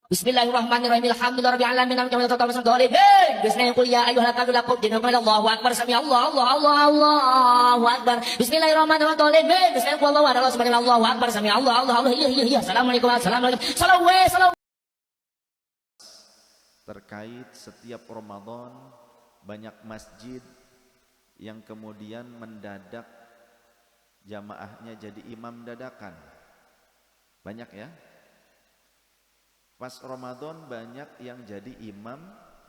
Bismillahirrahmanirrahim. Alhamdulillahirabbil alamin. Bismillahirrahmanirrahim. Qul ya ayyuhal kafirun Allahu akbar. Sami Allahu akbar. Bismillahirrahmanirrahim. Bismillahirrahmanirrahim. Allahu akbar. Sami Allah. Iya. Assalamualaikum. Salam. Terkait setiap Ramadan banyak masjid yang kemudian mendadak jamaahnya jadi imam dadakan. Banyak ya. Pas Ramadan banyak yang jadi imam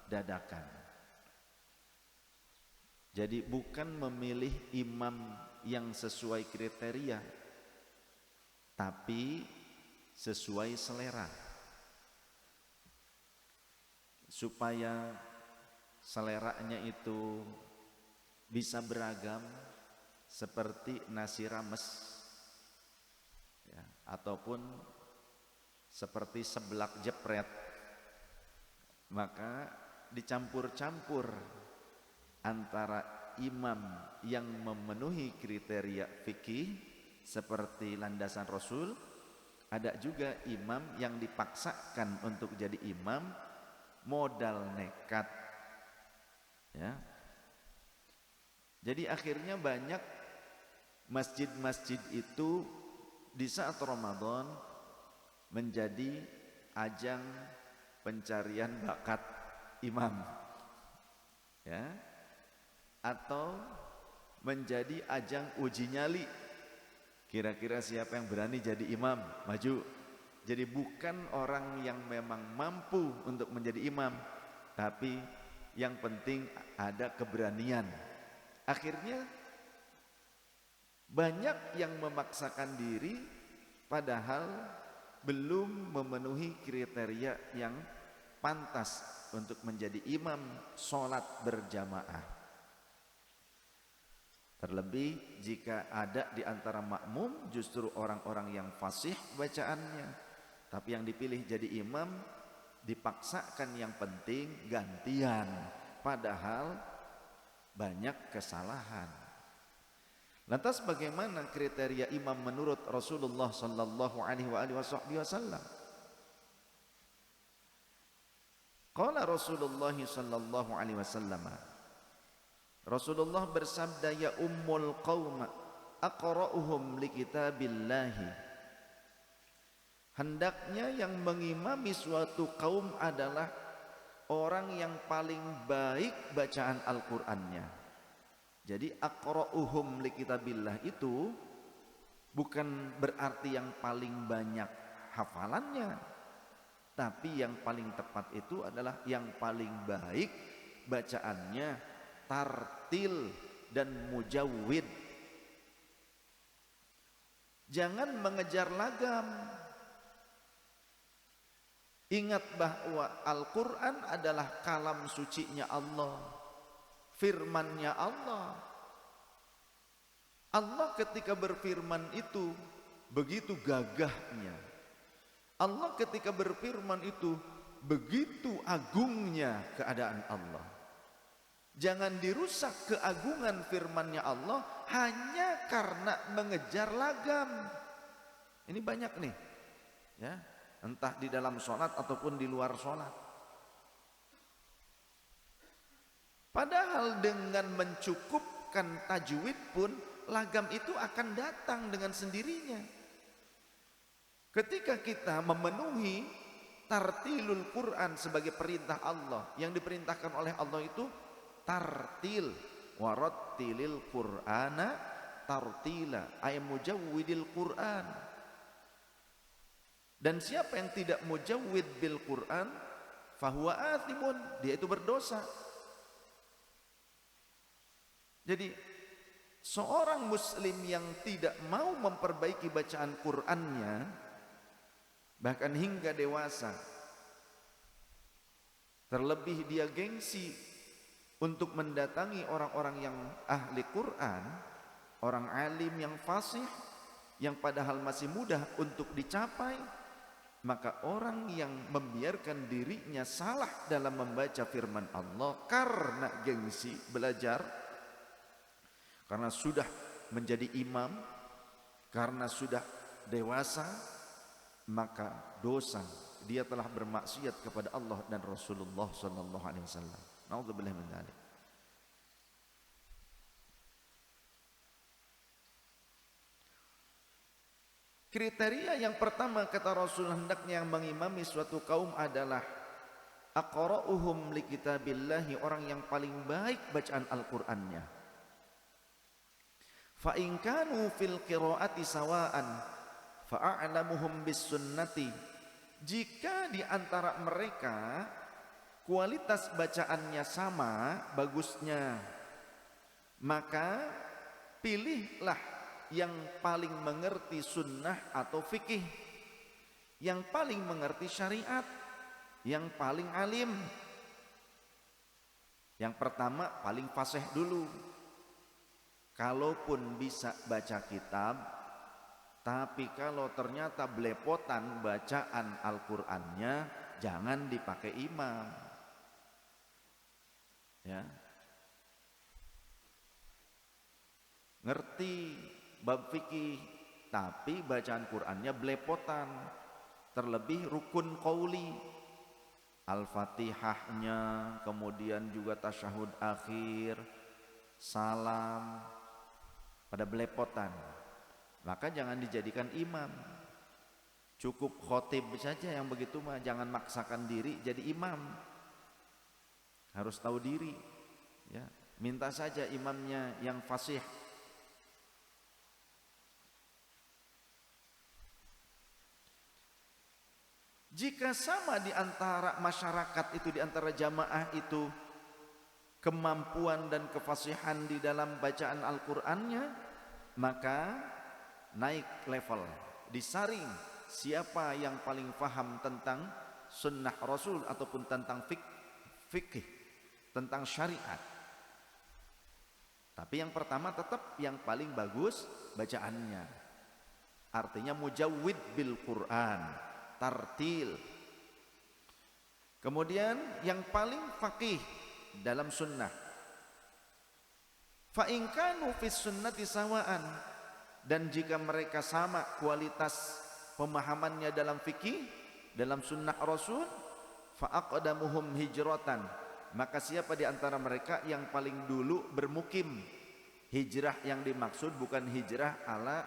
dadakan. Jadi bukan memilih imam yang sesuai kriteria, tapi sesuai selera. Supaya seleranya itu bisa beragam seperti nasi rames ya, ataupun seperti seblak jepret, maka dicampur-campur antara imam yang memenuhi kriteria fikih seperti landasan Rasul, ada juga imam yang dipaksakan untuk jadi imam modal nekat ya. Jadi akhirnya banyak masjid-masjid itu di saat Ramadan menjadi ajang pencarian bakat imam ya, atau menjadi ajang uji nyali, kira-kira siapa yang berani jadi imam, maju. Jadi bukan orang yang memang mampu untuk menjadi imam, tapi yang penting ada keberanian. Akhirnya banyak yang memaksakan diri padahal belum memenuhi kriteria yang pantas untuk menjadi imam sholat berjamaah. Terlebih jika ada di antara makmum justru orang-orang yang fasih bacaannya, tapi yang dipilih jadi imam dipaksakan yang penting gantian, padahal banyak kesalahan. Lantas bagaimana kriteria imam menurut Rasulullah sallallahu alaihi wasallam? Qala Rasulullah sallallahu alaihi wasallam, Rasulullah bersabda, ya ummul qaum aqra'uhum li kitabillahi. Hendaknya yang mengimami suatu kaum adalah orang yang paling baik bacaan Al-Qur'annya. Jadi aqra'uhum li kitabillah itu bukan berarti yang paling banyak hafalannya, tapi yang paling tepat itu adalah yang paling baik bacaannya, tartil dan mujawwid. Jangan mengejar lagam. Ingat bahwa Al-Quran adalah kalam sucinya Allah, firmannya Allah. Allah ketika berfirman itu begitu gagahnya. Allah ketika berfirman itu begitu agungnya keadaan Allah. Jangan dirusak keagungan firmannya Allah hanya karena mengejar lagam. Ini banyak nih ya, entah di dalam sholat ataupun di luar sholat. Padahal dengan mencukupkan tajwid pun lagam itu akan datang dengan sendirinya. Ketika kita memenuhi tartilul Quran sebagai perintah Allah, yang diperintahkan oleh Allah itu tartil, warattilil Qur'ana tartila, ay mujawwidil Quran. Dan siapa yang tidak mujawwid bil Quran, fahuwa athimun, dia itu berdosa. Jadi seorang muslim yang tidak mau memperbaiki bacaan Qur'annya, bahkan hingga dewasa, terlebih dia gengsi untuk mendatangi orang-orang yang ahli Quran, orang alim yang fasih, yang padahal masih mudah untuk dicapai, maka orang yang membiarkan dirinya salah dalam membaca firman Allah karena gengsi belajar, karena sudah menjadi imam, karena sudah dewasa, maka dosa dia telah bermaksiat kepada Allah dan Rasulullah sallallahu alaihi wasallam. Nauzubillah min dzalik. Kriteria yang pertama kata Rasul hendaknya yang mengimami suatu kaum adalah aqra'uhum li kitabillahi, orang yang paling baik bacaan Al-Qur'annya. Fa in kanu fil qiraati sawaan fa a'lamuhum bis sunnati. Jika di antara mereka kualitas bacaannya sama bagusnya, maka pilihlah yang paling mengerti sunnah atau fikih, yang paling mengerti syariat, yang paling alim. Yang pertama paling fasih dulu. Kalaupun bisa baca kitab, tapi kalau ternyata belepotan bacaan Al-Qur'annya, jangan dipakai imam. Ya. Ngerti bab fikih, tapi bacaan Qur'annya belepotan. Terlebih rukun qauli, Al-Fatihahnya, kemudian juga tasyahud akhir, salam, pada belepotan. Maka jangan dijadikan imam. Cukup khotib saja yang begitu mah, jangan maksakan diri jadi imam. Harus tahu diri, ya. Minta saja imamnya yang fasih. Jika sama di antara masyarakat itu, di antara jamaah itu, kemampuan dan kefasihan di dalam bacaan Al-Qur'annya, maka naik level, disaring siapa yang paling paham tentang sunnah Rasul ataupun tentang fikih, tentang syariat. Tapi yang pertama tetap yang paling bagus bacaannya. Artinya mujawwid bil Qur'an, tartil. Kemudian yang paling faqih dalam sunnah. Fa in kanu fis sunnati sawaan, dan jika mereka sama kualitas pemahamannya dalam fikih, dalam sunnah Rasul, fa aqdamuhum hijratan, maka siapa di antara mereka yang paling dulu bermukim. Hijrah yang dimaksud bukan hijrah ala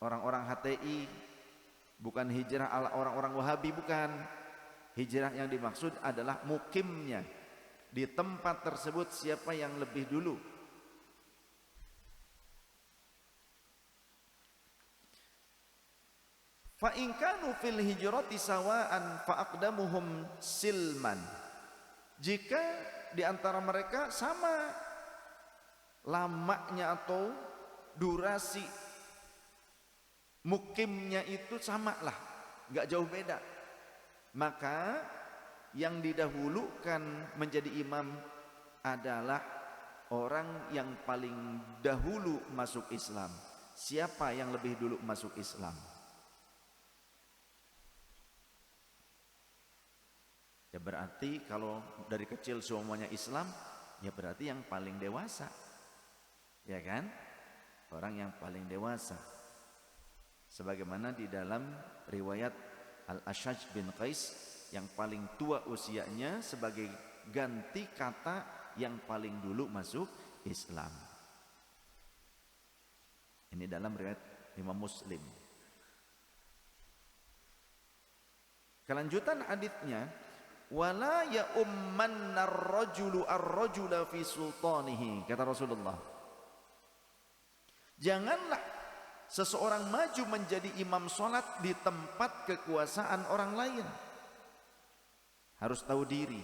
orang-orang HTI, bukan hijrah ala orang-orang Wahabi, bukan. Hijrah yang dimaksud adalah mukimnya, di tempat tersebut siapa yang lebih dulu. Fa in kanu fil hijrati sawaan fa aqdamuhum silman. Jika di antara mereka sama lamanya atau durasi mukimnya itu sama lah, nggak jauh beda, maka yang didahulukan menjadi imam adalah orang yang paling dahulu masuk Islam. Siapa yang lebih dulu masuk Islam? Ya berarti kalau dari kecil semuanya Islam, ya berarti yang paling dewasa, ya kan? Orang yang paling dewasa. Sebagaimana di dalam riwayat Al-Ashaj bin Qais, yang paling tua usianya sebagai ganti kata yang paling dulu masuk Islam. Ini dalam riwayat Imam Muslim. Kelanjutan haditsnya, wala ya ummanna ar-rajulu ar-rajula fi sultanihi, kata Rasulullah. Janganlah seseorang maju menjadi imam sholat di tempat kekuasaan orang lain. Harus tahu diri.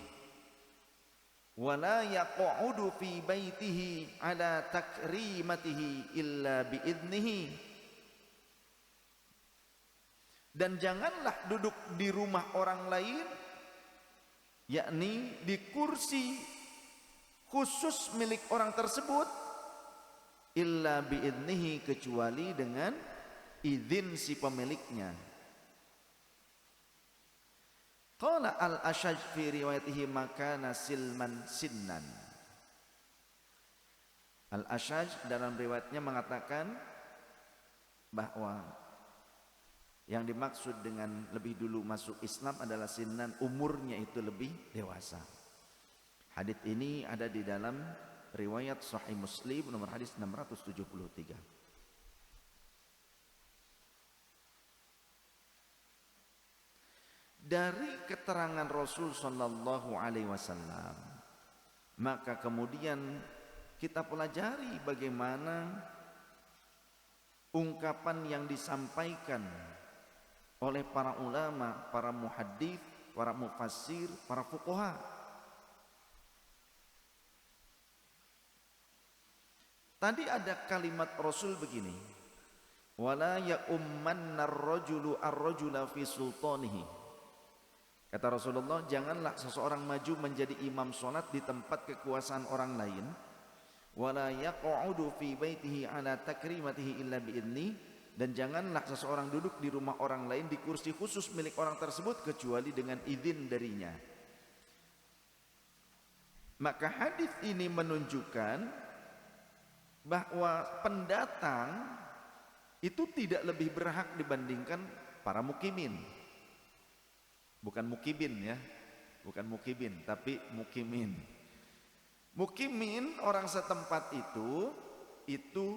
Wala yaq'udu fi baitihi ala takrimatihi illa biidnihi. Dan janganlah duduk di rumah orang lain, yakni di kursi khusus milik orang tersebut, illa biidnihi, kecuali dengan izin si pemiliknya. Qala al-Ashaj fi riwayatihi makana silman sinnan. Al-Ashaj dalam riwayatnya mengatakan bahwa Yang dimaksud dengan lebih dulu masuk Islam adalah sinnan, umurnya itu lebih dewasa. Hadits ini ada di dalam riwayat Sahih Muslim nomor hadis 673. Dari keterangan Rasul sallallahu alaihi wasallam, maka kemudian kita pelajari bagaimana ungkapan yang disampaikan oleh para ulama, para muhaddits, para mufassir, para fuqaha. Tadi ada kalimat Rasul begini, wala ya'ummanna ar-rajulu ar-rajula fi sultanihi. Kata Rasulullah, janganlah seseorang maju menjadi imam solat di tempat kekuasaan orang lain. Wala yaq'udu fi baitihi ala takrimatihi illa bi'idni. Dan janganlah seseorang duduk di rumah orang lain di kursi khusus milik orang tersebut kecuali dengan izin darinya. Maka hadis ini menunjukkan bahwa pendatang itu tidak lebih berhak dibandingkan para mukimin. Bukan mukibin ya, bukan mukibin, tapi mukimin. Mukimin orang setempat itu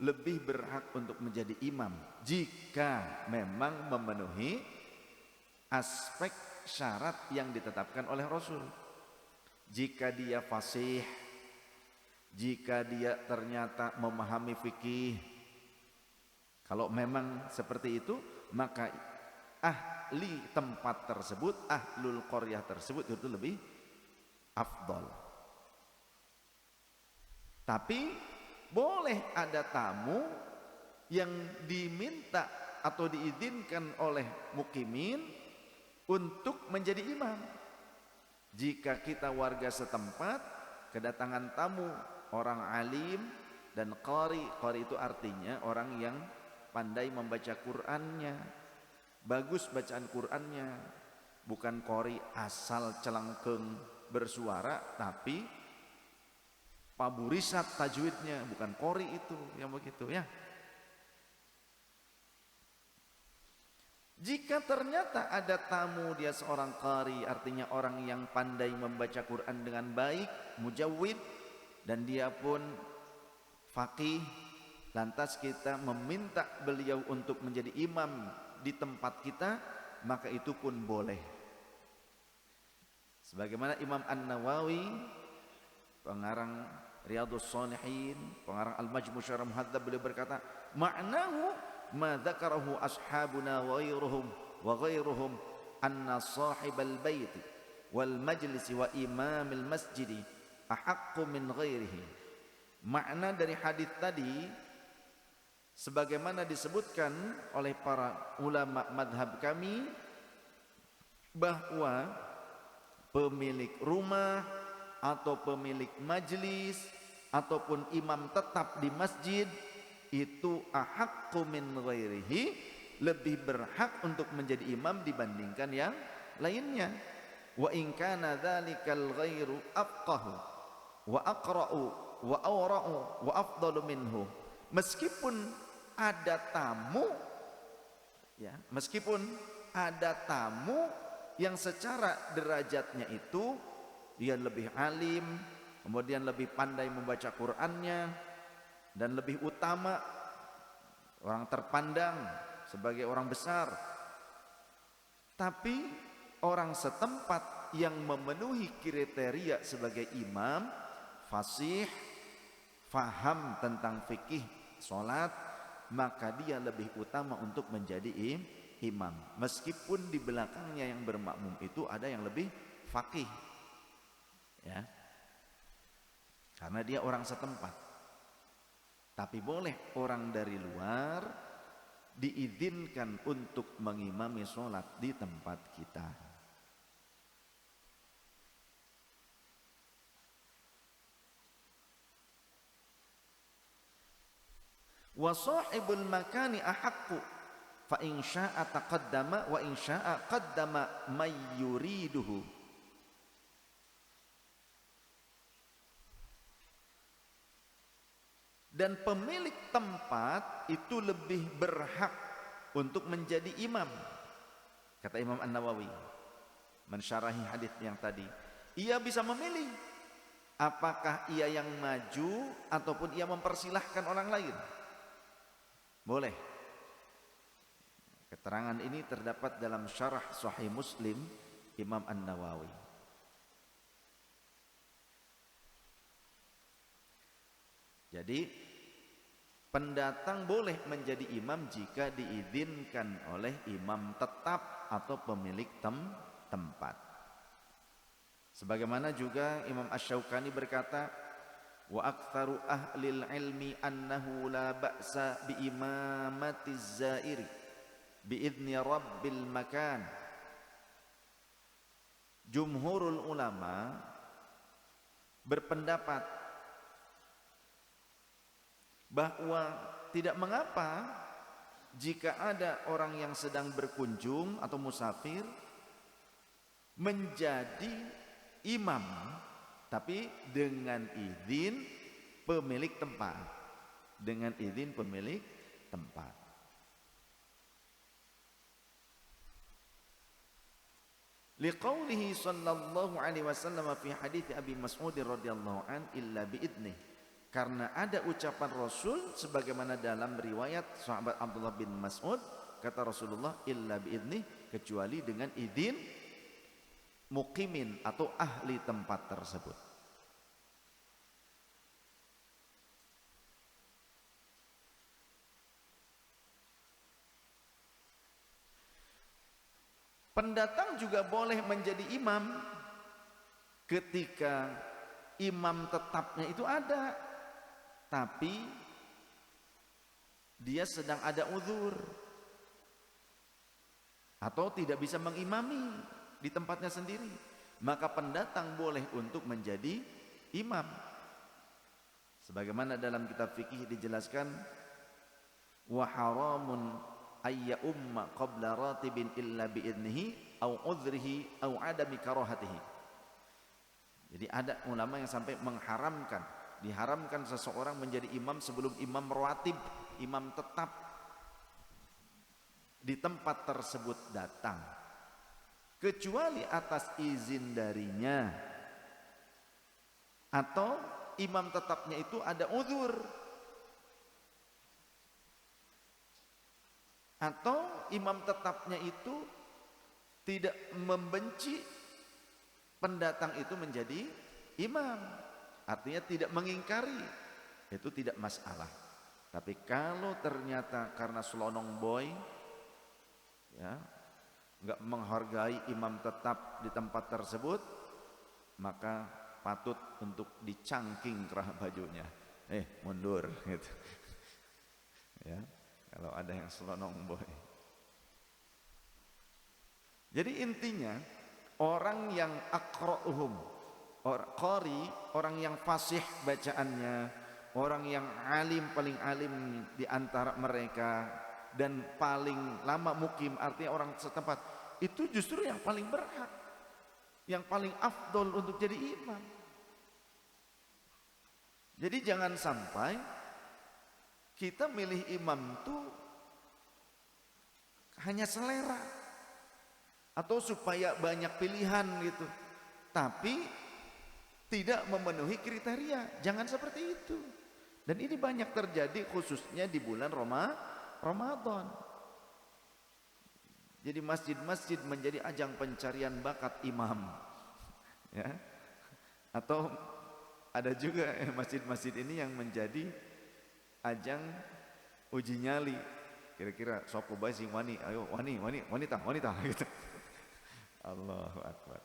lebih berhak untuk menjadi imam jika memang memenuhi aspek syarat yang ditetapkan oleh Rasul. Jika dia fasih, jika dia ternyata memahami fikih, kalau memang seperti itu, maka ahli tempat tersebut, ahlul qaryah tersebut itu lebih afdal. Tapi boleh ada tamu yang diminta atau diizinkan oleh mukimin untuk menjadi imam. Jika kita warga setempat kedatangan tamu orang alim dan qari itu artinya orang yang pandai membaca Qur'annya, bagus bacaan Qur'annya, bukan qori asal celengkeng bersuara tapi paburisat tajwidnya, bukan qori itu yang begitu ya. Jika ternyata ada tamu dia seorang qari, artinya orang yang pandai membaca Qur'an dengan baik, mujawwid, dan dia pun faqih, lantas kita meminta beliau untuk menjadi imam di tempat kita, maka itu pun boleh. Sebagaimana Imam An-Nawawi, pengarang Riyadhus Shalihin, pengarang Al-Majmu' Syarah Muhadzab, beliau berkata, ma'nahu ma dzakarahu ashabuna wa ghairuhum anna sahibal bait wal majlis wa imamil masjid ahaqqu min ghairihi. Makna dari hadis tadi sebagaimana disebutkan oleh para ulama madhab kami, bahwa pemilik rumah atau pemilik majlis ataupun imam tetap di masjid itu ahaqqu min ghairihi, lebih berhak untuk menjadi imam dibandingkan yang lainnya. Wa in kana dzalikal ghairu afqahu wa aqra'u wa awra'u wa afdalu minhu. Meskipun ada tamu ya, meskipun ada tamu yang secara derajatnya itu dia lebih alim, kemudian lebih pandai membaca Qur'annya, dan lebih utama, orang terpandang sebagai orang besar, tapi orang setempat yang memenuhi kriteria sebagai imam, fasih, faham tentang fikih sholat, maka dia lebih utama untuk menjadi imam, meskipun di belakangnya yang bermakmum itu ada yang lebih faqih ya, karena dia orang setempat. Tapi boleh orang dari luar diizinkan untuk mengimami sholat di tempat kita. Wa sahibul makani ahaqqu fa in syaa'a taqaddama wa in syaa'a qaddama may yuriduhu. Dan pemilik tempat itu lebih berhak untuk menjadi imam. Kata Imam An-Nawawi mensyarahi hadis yang tadi, ia bisa memilih apakah ia yang maju ataupun ia mempersilahkan orang lain. Boleh. Keterangan ini terdapat dalam syarah Sahih Muslim Imam An-Nawawi. Jadi pendatang boleh menjadi imam jika diizinkan oleh imam tetap atau pemilik tempat. Sebagaimana juga Imam Asy-Syaukani berkata, wa aktsaru ahlil ilmi annahu la ba'sa bi imamatiz zairi biidzni rabbil makan. Jumhurul ulama berpendapat bahwa tidak mengapa jika ada orang yang sedang berkunjung atau musafir menjadi imam, tapi dengan izin pemilik tempat. Dengan izin pemilik tempat. Liqaulihi sallallahu alaihi wasallam fi hadits Abi Mas'ud radhiyallahu an illa biidnih. Karena ada ucapan Rasul sebagaimana dalam riwayat sahabat Abdullah bin Mas'ud, kata Rasulullah illa biidnih, kecuali dengan izin muqimin atau ahli tempat tersebut. Pendatang juga boleh menjadi imam ketika imam tetapnya itu ada, tapi dia sedang ada uzur atau tidak bisa mengimami di tempatnya sendiri, maka pendatang boleh untuk menjadi imam. Sebagaimana dalam kitab fikih dijelaskan, wa haramun ayya umma qabla ratibin illa biidnihi au udhrihi au adami karahatihi. Jadi ada ulama yang sampai mengharamkan, diharamkan seseorang menjadi imam sebelum imam rawatib, imam tetap di tempat tersebut datang, kecuali atas izin darinya atau imam tetapnya itu ada uzur, atau imam tetapnya itu tidak membenci pendatang itu menjadi imam, artinya tidak mengingkari, itu tidak masalah. Tapi kalau ternyata karena selonong boy, ya, nggak menghargai imam tetap di tempat tersebut, maka patut untuk dicangking kerah bajunya, mundur gitu. Ya, kalau ada yang selonong boy. Jadi intinya orang yang aqra'uhum, qari, orang yang fasih bacaannya, orang yang alim, paling alim di antara mereka dan paling lama mukim, artinya orang setempat, itu justru yang paling berhak, yang paling afdol untuk jadi imam. Jadi jangan sampai kita milih imam itu hanya selera atau supaya banyak pilihan gitu, tapi tidak memenuhi kriteria. Jangan seperti itu. Dan ini banyak terjadi khususnya di bulan Ramadan. Jadi masjid-masjid menjadi ajang pencarian bakat imam, ya. Atau ada juga masjid-masjid ini yang menjadi ajang uji nyali, kira-kira sopo bae sing wani, ayo wanita gitu. Allahu akbar.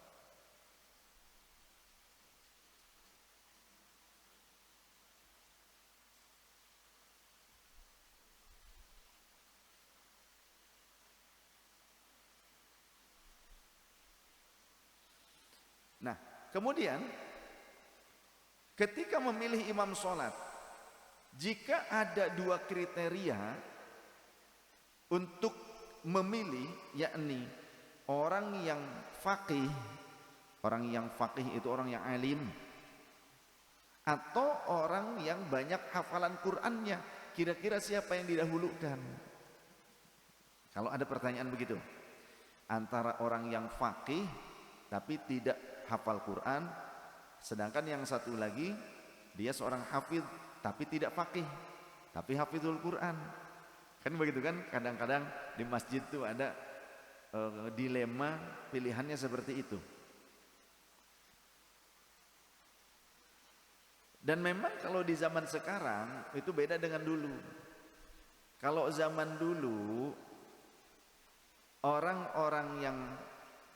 Nah, kemudian ketika memilih imam sholat, jika ada dua kriteria untuk memilih, yakni orang yang faqih, orang yang faqih itu orang yang alim, atau orang yang banyak hafalan Qur'annya, kira-kira siapa yang didahulukan? Kalau ada pertanyaan begitu, antara orang yang faqih tapi tidak hafal Quran, sedangkan yang satu lagi dia seorang hafidh tapi tidak faqih tapi hafizul Quran. Kan begitu kan, kadang-kadang di masjid tuh ada dilema pilihannya seperti itu. Dan memang kalau di zaman sekarang itu beda dengan dulu. Kalau zaman dulu orang-orang yang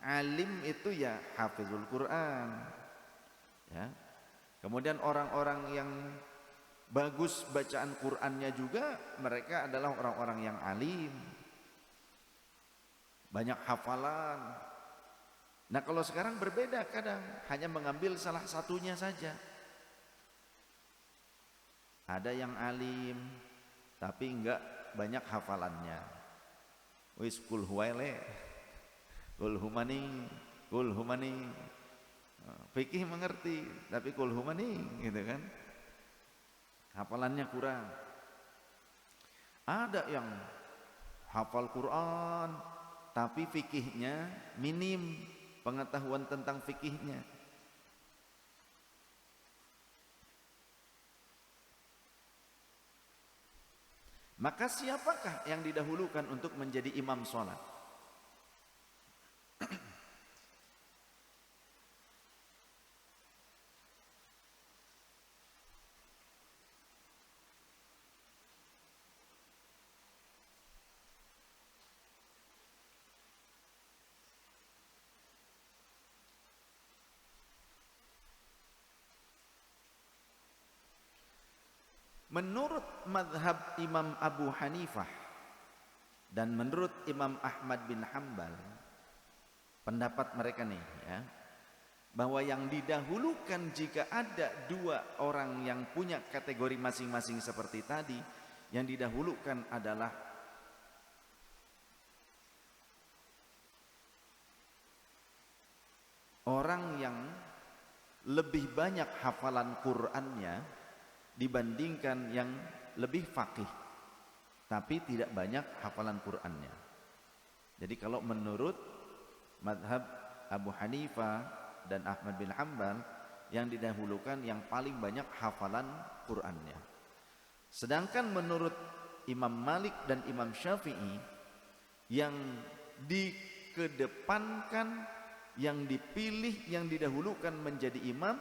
alim itu ya hafizul Quran, ya. Kemudian orang-orang yang bagus bacaan Qur'annya juga mereka adalah orang-orang yang alim, banyak hafalan. Nah kalau sekarang berbeda, kadang hanya mengambil salah satunya saja. Ada yang alim tapi enggak banyak hafalannya. Wis kul huwaile, kul humani. Fikih mengerti tapi kul humani gitu kan. Hafalannya kurang. Ada yang hafal Quran tapi fikihnya minim, pengetahuan tentang fikihnya. Maka siapakah yang didahulukan untuk menjadi imam sholat? Menurut madhab Imam Abu Hanifah dan menurut Imam Ahmad bin Hanbal, pendapat mereka nih ya, bahwa yang didahulukan jika ada dua orang yang punya kategori masing-masing seperti tadi, yang didahulukan adalah orang yang lebih banyak hafalan Qur'annya dibandingkan yang lebih faqih tapi tidak banyak hafalan Qur'annya. Jadi kalau menurut madhab Abu Hanifah dan Ahmad bin Hanbal, yang didahulukan yang paling banyak hafalan Qur'annya. Sedangkan menurut Imam Malik dan Imam Syafi'i, yang dikedepankan, yang dipilih, yang didahulukan menjadi imam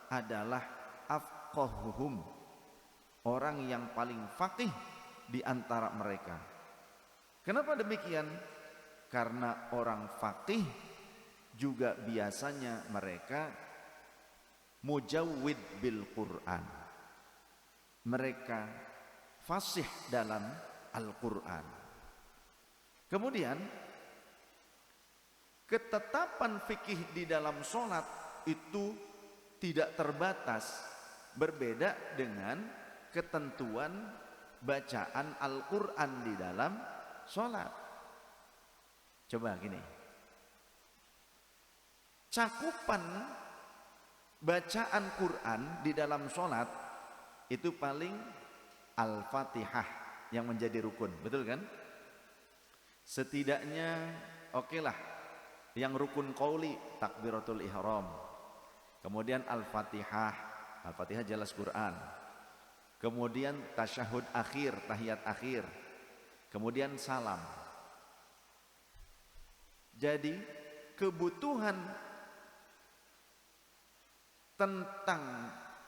adalah afqahuhum, orang yang paling faqih di antara mereka. Kenapa demikian? Karena orang faqih juga biasanya mereka mujawwid bil Quran. Mereka fasih dalam Al-Quran. Kemudian ketetapan fikih di dalam sholat itu tidak terbatas, berbeda dengan ketentuan bacaan Al-Quran di dalam sholat. Coba gini, cakupan bacaan Quran di dalam sholat itu paling Al-Fatihah yang menjadi rukun, betul kan? Setidaknya oke lah, yang rukun qauli takbiratul ihram, kemudian Al-Fatihah, Al-Fatihah jelas Quran, kemudian tasyahud akhir, tahiyat akhir, kemudian salam. Jadi kebutuhan tentang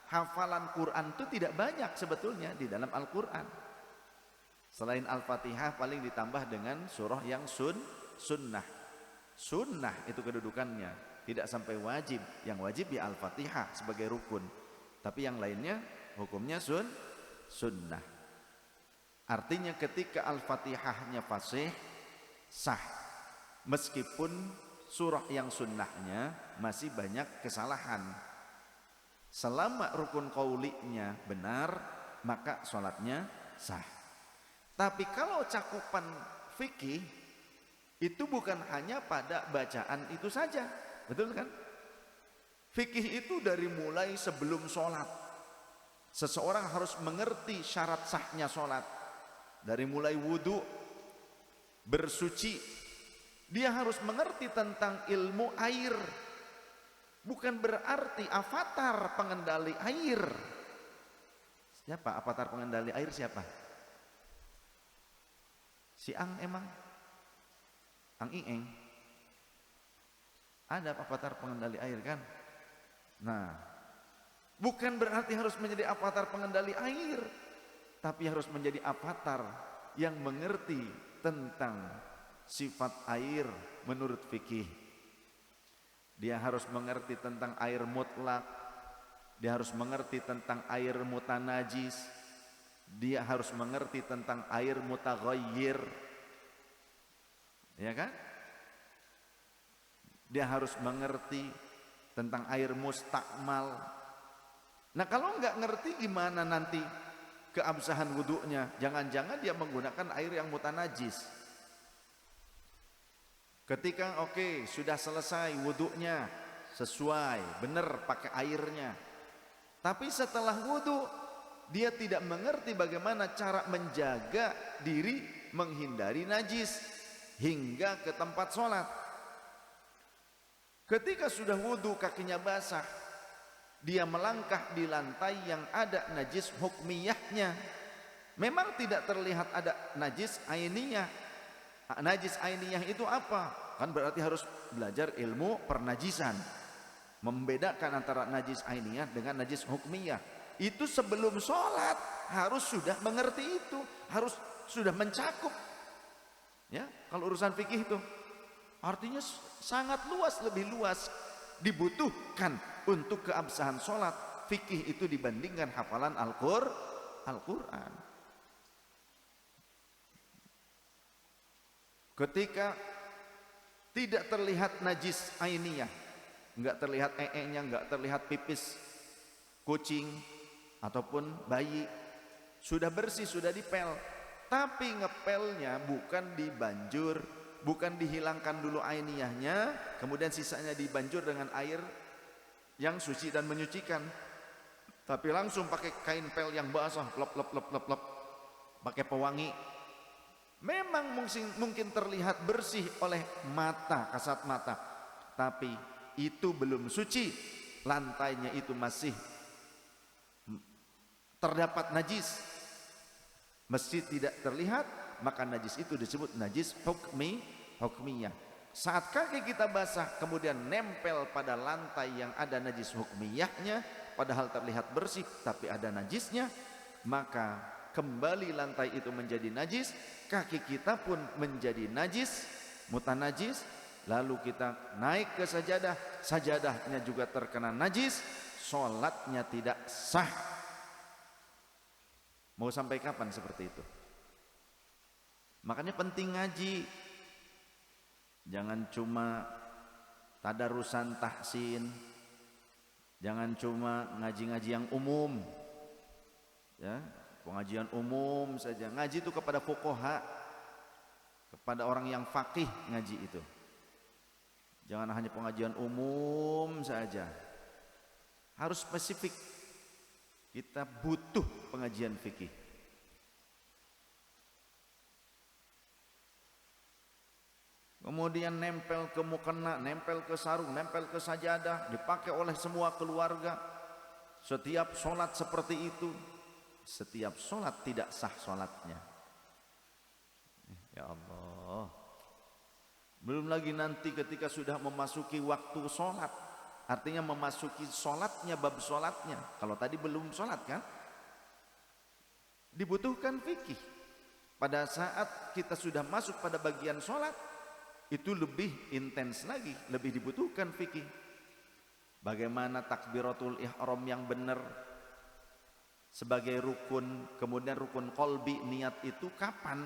hafalan Quran itu tidak banyak sebetulnya di dalam Al-Quran. Selain Al-Fatihah paling ditambah dengan surah yang sunnah. Sunnah itu kedudukannya, tidak sampai wajib. Yang wajib ya Al-Fatihah sebagai rukun, tapi yang lainnya hukumnya sunnah. Artinya ketika Al-Fatihahnya fasih, sah, meskipun surah yang sunnahnya masih banyak kesalahan. Selama rukun qaulinya benar, maka sholatnya sah. Tapi kalau cakupan fikih itu bukan hanya pada bacaan itu saja, betul kan? Fikih itu dari mulai sebelum sholat, seseorang harus mengerti syarat sahnya sholat, dari mulai wudhu, bersuci, dia harus mengerti tentang ilmu air. Bukan berarti avatar pengendali air. Siapa avatar pengendali air siapa? Si Ang emang? Ang Ieng? Ada avatar pengendali air kan? Nah, bukan berarti harus menjadi avatar pengendali air, tapi harus menjadi avatar yang mengerti tentang sifat air menurut fikih. Dia harus mengerti tentang air mutlak, dia harus mengerti tentang air mutanajis, dia harus mengerti tentang air mutaghayyir, ya kan? Dia harus mengerti tentang air mustakmal. Nah, kalau nggak ngerti gimana nanti keabsahan wudunya? Jangan-jangan dia menggunakan air yang mutanajis. Ketika sudah selesai wudunya, sesuai, benar pakai airnya. Tapi setelah wudu, dia tidak mengerti bagaimana cara menjaga diri menghindari najis hingga ke tempat sholat. Ketika sudah wudu kakinya basah, dia melangkah di lantai yang ada najis hukmiyahnya. Memang tidak terlihat ada najis ainiyah. Najis ainiyah itu apa? Kan berarti harus belajar ilmu pernajisan, membedakan antara najis ainiyah dengan najis hukmiyah. Itu sebelum sholat harus sudah mengerti itu, harus sudah mencakup. Ya, kalau urusan fikih itu artinya sangat luas, lebih luas. Dibutuhkan untuk keabsahan sholat fikih itu dibandingkan hafalan Al-Quran. Ketika tidak terlihat najis ainiyah, enggak terlihat nya, enggak terlihat pipis kucing ataupun bayi, sudah bersih, sudah dipel, tapi ngepelnya bukan dibanjur, bukan dihilangkan dulu ainiyahnya, kemudian sisanya dibanjur dengan air yang suci dan menyucikan, tapi langsung pakai kain pel yang basah, lop, pakai pewangi. Memang mungkin terlihat bersih oleh mata, kasat mata, tapi itu belum suci. Lantainya itu masih terdapat najis, meski tidak terlihat, maka najis itu disebut najis hukmiyah. Saat kaki kita basah kemudian nempel pada lantai yang ada najis hukmiyahnya, padahal terlihat bersih tapi ada najisnya, maka kembali lantai itu menjadi najis, kaki kita pun menjadi najis, mutanajis. Lalu kita naik ke sajadah, sajadahnya juga terkena najis, sholatnya tidak sah. Mau sampai kapan seperti itu? Makanya penting ngaji. Jangan cuma tadarusan tahsin, jangan cuma ngaji-ngaji yang umum, ya, pengajian umum saja. Ngaji itu kepada fuqaha, kepada orang yang faqih ngaji itu. Jangan hanya pengajian umum saja, harus spesifik. Kita butuh pengajian fikih. Kemudian nempel ke mukena, nempel ke sarung, nempel ke sajadah, dipakai oleh semua keluarga. Setiap sholat seperti itu, setiap sholat tidak sah sholatnya. Ya Allah. Belum lagi nanti ketika sudah memasuki waktu sholat, artinya memasuki sholatnya, bab sholatnya. Kalau tadi belum sholat kan, dibutuhkan fikih. Pada saat kita sudah masuk pada bagian sholat, itu lebih intens lagi, lebih dibutuhkan fikih. Bagaimana takbiratul ihram yang benar sebagai rukun, kemudian rukun qalbi, niat itu kapan?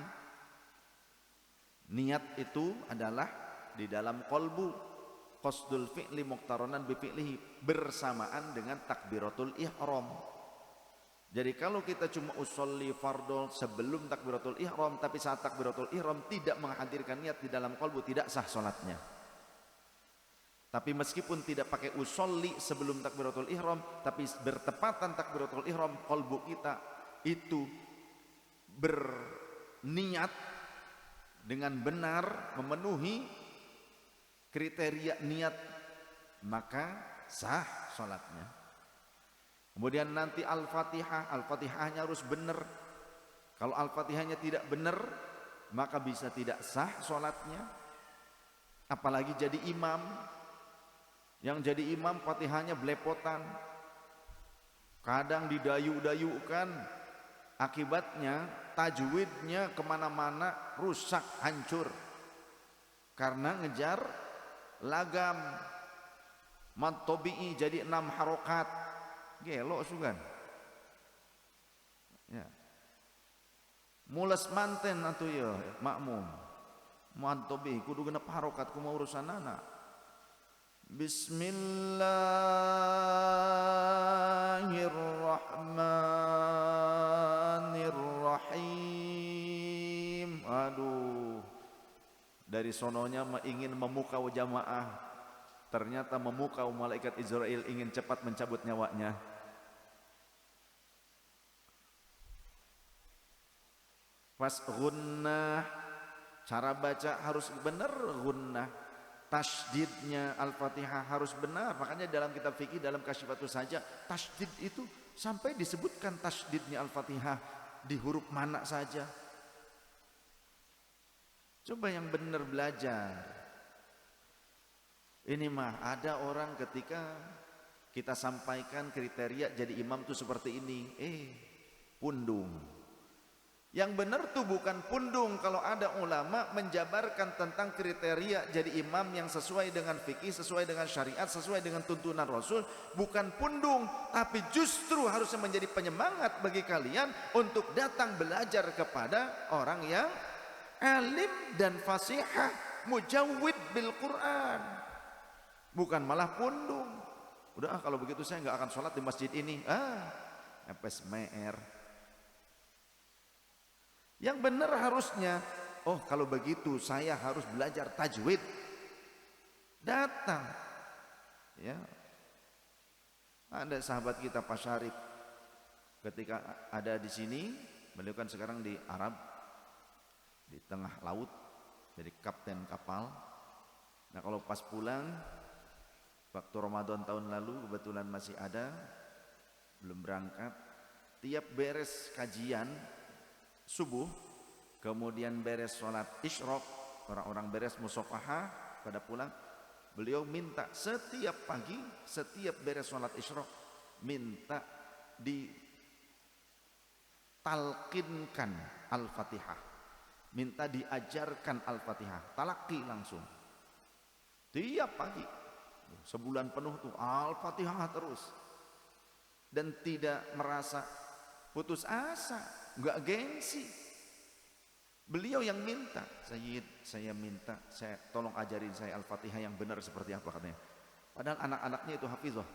Niat itu adalah di dalam qalbu, qasdul fi'li muqtaranan bi fi'lihi, bersamaan dengan takbiratul ihram. Jadi kalau kita cuma usolli fardhu sebelum takbiratul ihram, tapi saat takbiratul ihram tidak menghadirkan niat di dalam qalbu, tidak sah salatnya. Tapi meskipun tidak pakai usolli sebelum takbiratul ihram, tapi bertepatan takbiratul ihram, qalbu kita itu berniat dengan benar memenuhi kriteria niat, maka sah sholatnya. Kemudian nanti Al-Fatihahnya harus benar. Kalau Al-Fatihahnya tidak benar, maka bisa tidak sah sholatnya. Apalagi jadi imam. Yang jadi imam Fatihahnya belepotan, kadang didayu-dayukan, akibatnya tajwidnya kemana-mana rusak, hancur, karena ngejar lagam. Mad tabi'i jadi 6 harokat, gelok sugan ya. Mules manten atuh ya makmum, mad tabi'i kudu genep harokat kumaha urusan anak. Bismillahirrahmanirrahim. Aduh, dari sononya ingin memukau jamaah, ternyata memukau malaikat Israel ingin cepat mencabut nyawanya. Pas gunnah, cara baca harus benar, gunnah. Tasydidnya Al-Fatihah harus benar. Makanya dalam kitab fikih, dalam Kasyifatus Saja, tasydid itu sampai disebutkan tasydidnya Al-Fatihah di huruf mana saja. Coba yang benar belajar. Ini mah ada orang ketika kita sampaikan kriteria jadi imam tuh seperti ini, pundung. Yang benar tuh bukan pundung. Kalau ada ulama menjabarkan tentang kriteria jadi imam yang sesuai dengan fikih, sesuai dengan syariat, sesuai dengan tuntunan Rasul, bukan pundung, tapi justru harusnya menjadi penyemangat bagi kalian untuk datang belajar kepada orang yang alim dan fasihah, mujawwid bil Quran, bukan malah pundung. Udah kalau begitu saya nggak akan sholat di masjid ini. Epes mer. Yang benar harusnya, kalau begitu saya harus belajar tajwid. Datang. Ya. Ada sahabat kita Pak Syarif, ketika ada di sini, beliau kan sekarang di Arab, di tengah laut, jadi kapten kapal. Nah kalau pas pulang, waktu Ramadan tahun lalu kebetulan masih ada, belum berangkat, tiap beres kajian subuh, kemudian beres sholat isyraq, orang-orang beres musafahah pada pulang, beliau minta setiap pagi, setiap beres sholat isyraq, minta ditalqinkan Al-Fatihah, minta diajarkan Al-Fatihah, talaqi langsung tiap pagi, sebulan penuh tuh Al-Fatihah terus, dan tidak merasa putus asa, enggak gengsi. Beliau yang minta, Sayyid, saya minta, tolong ajarin saya Al-Fatihah yang benar seperti apa, katanya. Padahal anak-anaknya itu hafizah.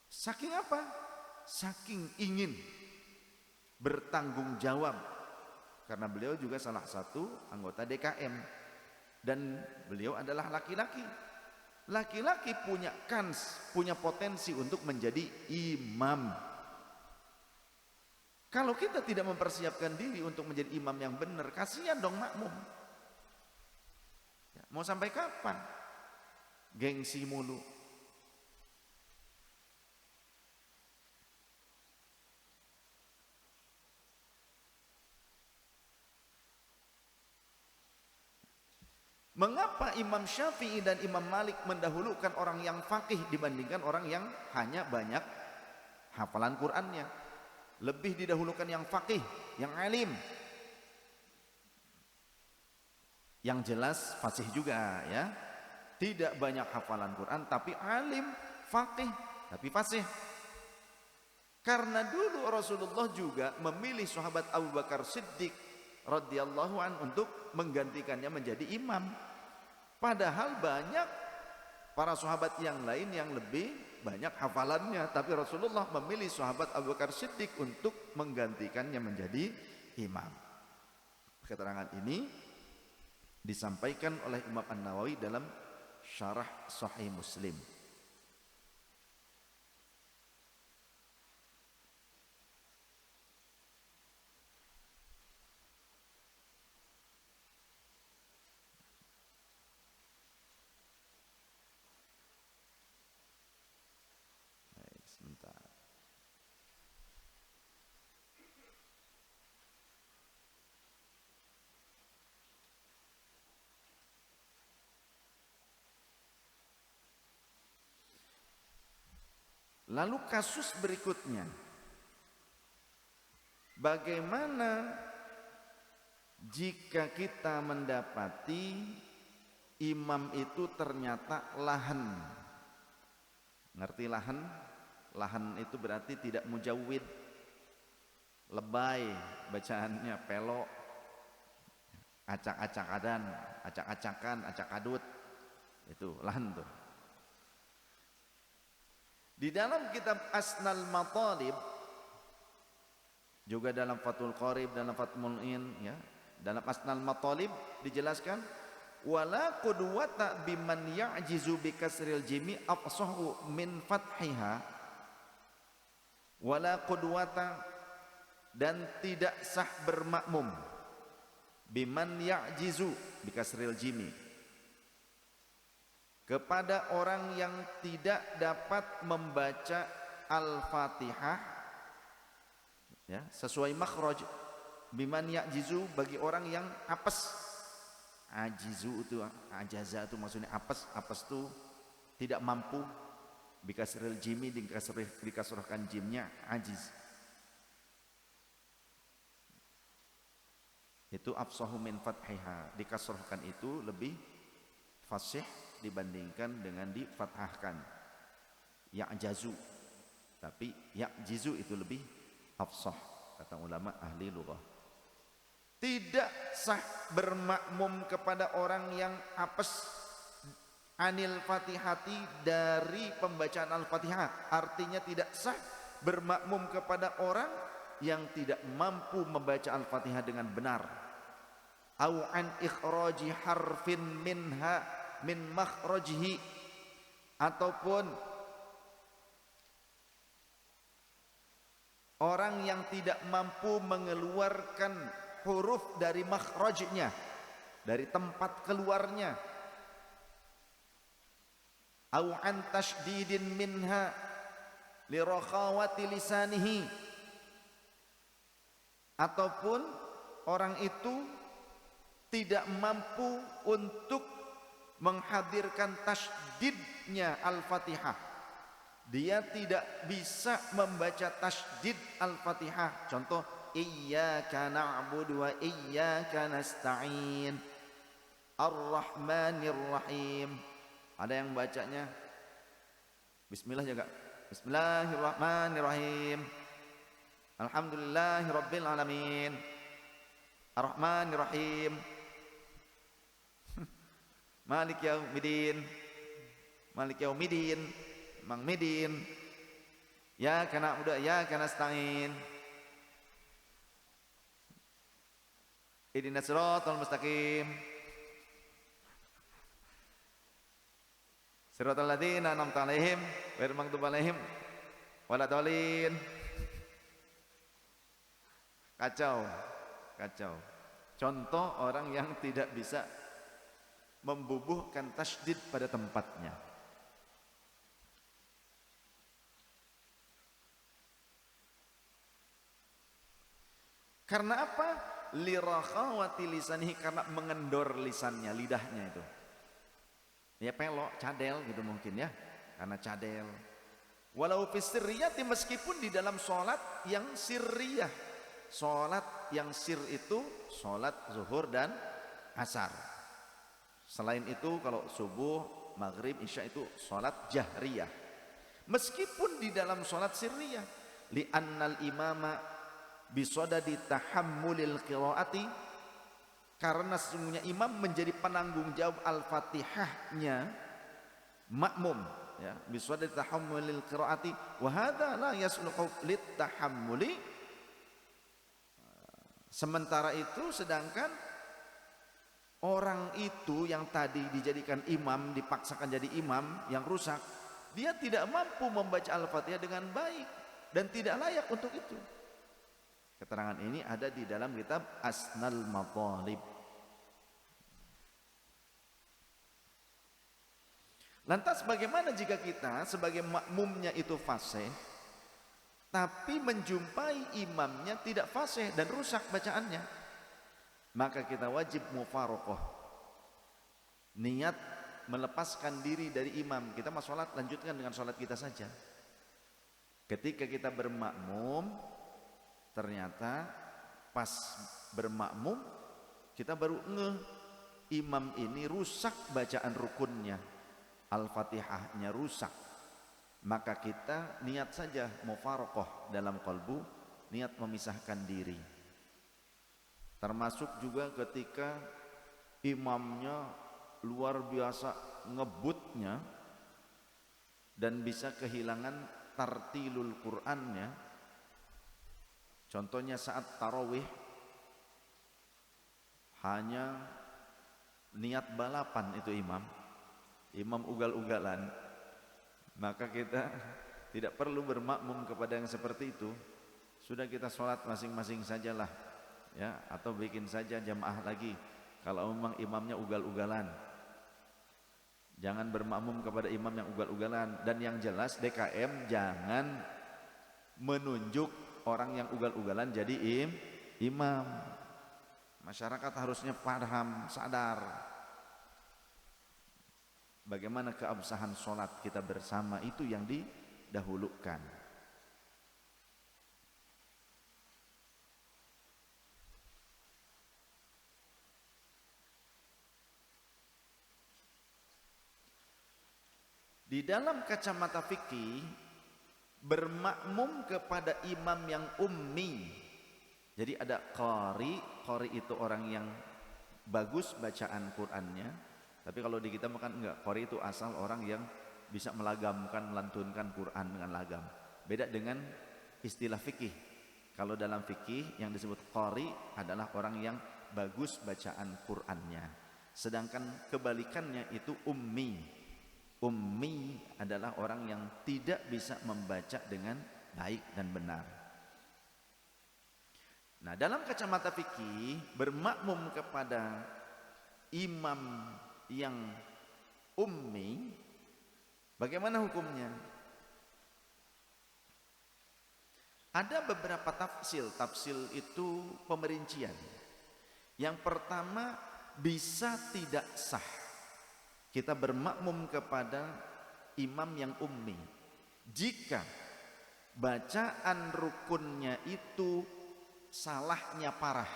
Saking apa? Saking ingin bertanggung jawab, karena beliau juga salah satu anggota DKM, dan beliau adalah laki-laki. Laki-laki punya kans, punya potensi untuk menjadi imam. Kalau kita tidak mempersiapkan diri untuk menjadi imam yang benar, kasihan dong makmum. Ya, mau sampai kapan? Gengsi mulu. Mengapa Imam Syafi'i dan Imam Malik mendahulukan orang yang faqih dibandingkan orang yang hanya banyak hafalan Qur'annya? Lebih didahulukan yang faqih, yang alim. Yang jelas fasih juga ya. Tidak banyak hafalan Quran tapi alim, faqih, tapi fasih. Karena dulu Rasulullah juga memilih sahabat Abu Bakar Siddiq radhiyallahu an untuk menggantikannya menjadi imam. Padahal banyak para sahabat yang lain yang lebih banyak hafalannya, tapi Rasulullah memilih sahabat Abu Bakar Siddiq untuk menggantikannya menjadi imam. Keterangan ini disampaikan oleh Imam An-Nawawi dalam Syarah Sahih Muslim. Lalu kasus berikutnya, bagaimana jika kita mendapati imam itu ternyata lahan? Ngerti lahan? Lahan itu berarti tidak mujawid, lebay bacaannya, pelok, acak-acakan, acak-adut, itu lahan tuh. Di dalam kitab Asnal Matalib, juga dalam Fathul Qorib, dalam Fathul Mu'in, ya, dalam Asnal Matalib dijelaskan, wala qudwata biman ya'jizu bi kasril jimi afsahu min fathiha, wala qudwata, dan tidak sah bermakmum, biman ya'jizu bi kasril jimi, kepada orang yang tidak dapat membaca Al-Fatihah, ya, sesuai makhraj. Biman ya'jizu, bagi orang yang apes. Ajizu itu, ajaza itu maksudnya apes. Apes itu tidak mampu. Bikasril jimi, dikasrahkan jimnya, ajiz. Itu afsahu min fathiha, dikasrahkan itu lebih fasih dibandingkan dengan difathahkan. Ya'jazu, tapi ya'jizu itu lebih afsah, kata ulama ahli lughah. Tidak sah bermakmum kepada orang yang apes anil fatihati, dari pembacaan al-fatihah. Artinya tidak sah bermakmum kepada orang yang tidak mampu membaca al-fatihah dengan benar. Au an ikhraji harfin minha min makhrajihi, ataupun orang yang tidak mampu mengeluarkan huruf dari makhrajnya, dari tempat keluarnya. Au an tasydidin minha li rakhawati lisanihi, ataupun orang itu tidak mampu untuk menghadirkan tasydidnya Al-Fatihah. Dia tidak bisa membaca tasydid Al-Fatihah. Contoh, iyyaka na'budu wa iyyaka nasta'in, ar-rahmanir rahim. Ada yang bacanya bismillah juga, bismillahirrahmanirrahim, alhamdulillahirabbil alamin, ar-rahmanir rahim, malik yaumiddin, malik yaumiddin, mang midin, ya kana udah, ya kana nasta'in, ihdinas siratal mustaqim, siratal ladzina an'amta 'alaihim ghairil maghdubi 'alaihim waladhdallin. Kacau, kacau. Contoh orang yang tidak bisa membubuhkan tasydid pada tempatnya. Karena apa? Lirakhawati lisanihi, karena mengendor lisannya, lidahnya itu. Ya pelok, cadel gitu mungkin ya, karena cadel. Walau fi sirriyati, meskipun di dalam sholat yang sirriyah. Sholat yang sir itu sholat zuhur dan asar. Selain itu kalau subuh, maghrib, isya itu sholat jahriyah. Meskipun di dalam sholat sirriyah, li'annal imama bisodadi tahammulil qiraati, karena sesungguhnya imam menjadi penanggung jawab al-fatihahnya makmum, ya, bisodadi tahammulil qiraati, wa hadza la yasluhu lit tahammuli. Sementara itu, sedangkan orang itu yang tadi dijadikan imam, dipaksakan jadi imam, yang rusak, dia tidak mampu membaca al-fatihah dengan baik dan tidak layak untuk itu. Keterangan ini ada di dalam kitab Asnal Matalib. Lantas bagaimana jika kita sebagai makmumnya itu fasih, tapi menjumpai imamnya tidak fasih dan rusak bacaannya? Maka kita wajib mufaroqah, niat melepaskan diri dari imam. Kita mau sholat, lanjutkan dengan sholat kita saja. Ketika kita bermakmum, ternyata pas bermakmum kita baru ngeh imam ini rusak bacaan rukunnya, Al-Fatihahnya rusak. Maka kita niat saja mufaraqah dalam kalbu, niat memisahkan diri. Termasuk juga ketika imamnya luar biasa ngebutnya dan bisa kehilangan tartilul Qur'annya. Contohnya saat tarawih hanya niat balapan itu imam ugal-ugalan, maka kita tidak perlu bermakmum kepada yang seperti itu. Sudah kita sholat masing-masing sajalah, ya, atau bikin saja jamaah lagi kalau memang imamnya ugal-ugalan. Jangan bermakmum kepada imam yang ugal-ugalan. Dan yang jelas DKM jangan menunjuk orang yang ugal-ugalan jadi imam. Masyarakat harusnya paham, sadar bagaimana keabsahan sholat kita bersama, itu yang didahulukan. Di dalam kacamata fikih, bermakmum kepada imam yang ummi. Jadi ada qari itu orang yang bagus bacaan Qur'annya. Tapi kalau di kita makan enggak, qari itu asal orang yang bisa melagamkan, melantunkan Qur'an dengan lagam. Beda dengan istilah fikih. Kalau dalam fikih yang disebut qari adalah orang yang bagus bacaan Qur'annya. Sedangkan kebalikannya itu ummi. Ummi adalah orang yang tidak bisa membaca dengan baik dan benar. Nah, dalam kacamata fikih, bermakmum kepada imam yang ummi, bagaimana hukumnya? Ada beberapa tafsil. Tafsil itu pemerincian. Yang pertama, bisa tidak sah kita bermakmum kepada imam yang ummi jika bacaan rukunnya itu salahnya parah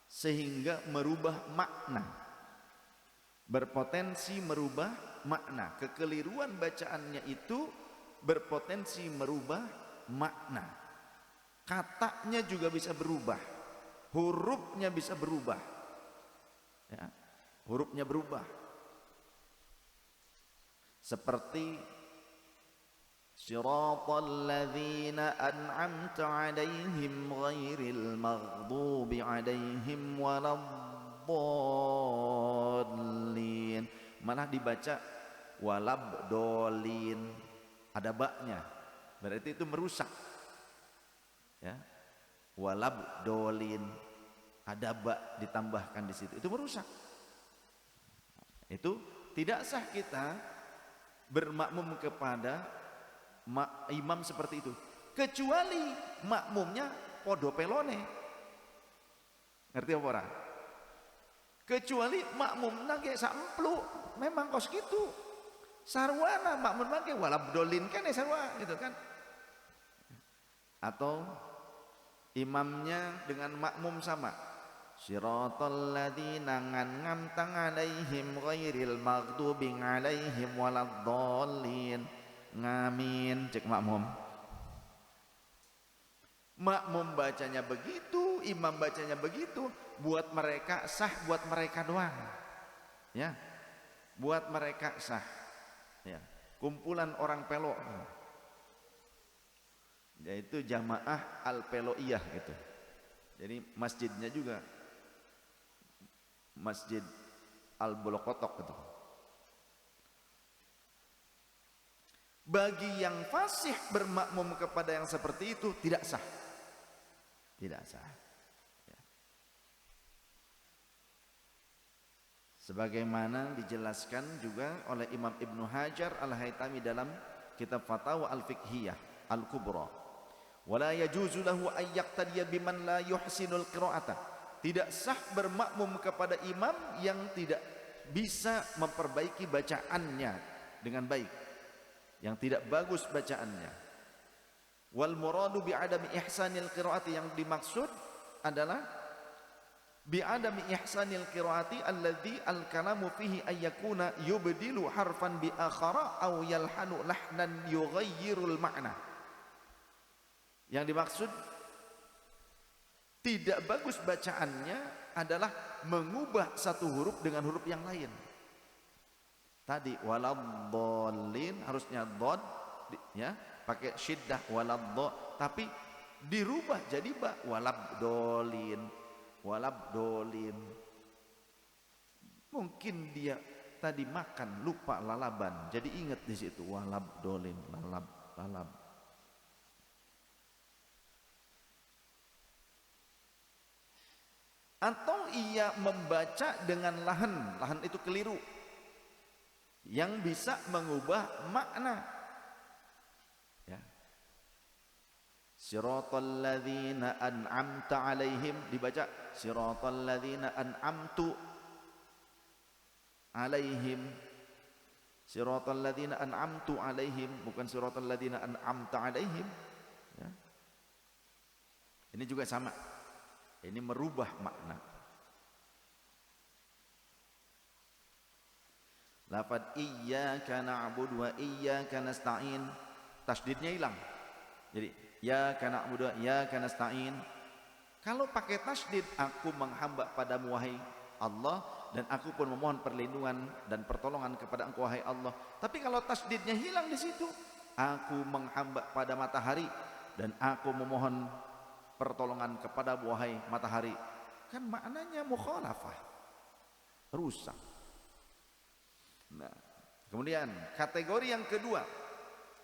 sehingga merubah makna, berpotensi merubah makna. Kekeliruan bacaannya itu berpotensi merubah makna. Katanya juga bisa berubah, hurufnya bisa berubah, ya, hurufnya berubah. Seperti siratal ladzina an'amta 'alaihim ghairil maghdubi 'alaihim waladdallin. Malah dibaca walabdolin, ada baknya, berarti itu merusak, ya. Walabdolin, ada bak ditambahkan di situ, itu merusak. Itu tidak sah kita bermakmum kepada imam seperti itu, kecuali makmumnya podo pelone. Ngerti apa ora? Kecuali makmum nage samplu, memang kos gitu. Sarwana makmum nage walabdolin kan ya sarwa gitu kan. Atau imamnya dengan makmum sama. Siratal ladzina an'amta 'alaihim ghairil maghdubi 'alaihim waladdallin. Ngamin cek makmum. Makmum bacanya begitu, imam bacanya begitu, buat mereka sah, buat mereka doang. Ya. Buat mereka sah. Ya. Kumpulan orang pelok. Yaitu jamaah al-peloiyah gitu. Jadi masjidnya juga Masjid Al-Bolokotok gitu. Bagi yang fasih bermakmum kepada yang seperti itu tidak sah. Tidak sah. Ya. Sebagaimana dijelaskan juga oleh Imam Ibnu Hajar Al-Haytami dalam kitab Fatawa Al-Fiqhiyah Al-Kubra. Wala yajuzu lahu ay yaqtadiya biman la yuhsinul qira'ata. Tidak sah bermakmum kepada imam yang tidak bisa memperbaiki bacaannya dengan baik, yang tidak bagus bacaannya. Wal muradu bi adami ihsanil qiraati, yang dimaksud adalah bi adami ihsanil qiraati alladzi al kalamu fihi ayyakuna yubdilu harfan bi akhara aw yalhanu lahnan yughayyirul ma'na. Yang dimaksud tidak bagus bacaannya adalah mengubah satu huruf dengan huruf yang lain. Tadi waladhdallin harusnya dhad ya, pakai syiddah waladhdall, tapi dirubah jadi ba, walabdolin. Mungkin dia tadi makan lupa lalaban, jadi ingat di situ walabdolin, lalab. Atau ia membaca dengan lahan itu keliru, yang bisa mengubah makna. Ya. Siratal ladzina an'amta 'alaihim dibaca siratal ladzina an'amtu 'alaihim. Siratal ladzina an'amtu 'alaihim, bukan siratal ladzina an'amta 'alaihim. Ya. Ini juga sama. Ini merubah makna. Lafaz iyyaka na'budu wa iyyaka nasta'in, tasdidnya hilang. Jadi iyyaka na'budu wa iyyaka nasta'in. Kalau pakai tasdid, aku menghamba padamu wahai Allah, dan aku pun memohon perlindungan dan pertolongan kepada Engkau wahai Allah. Tapi kalau tasdidnya hilang di situ, aku menghamba pada matahari dan aku memohon pertolongan kepada wahai matahari, kan maknanya mukhalafah, rusak. Nah, kemudian kategori yang kedua,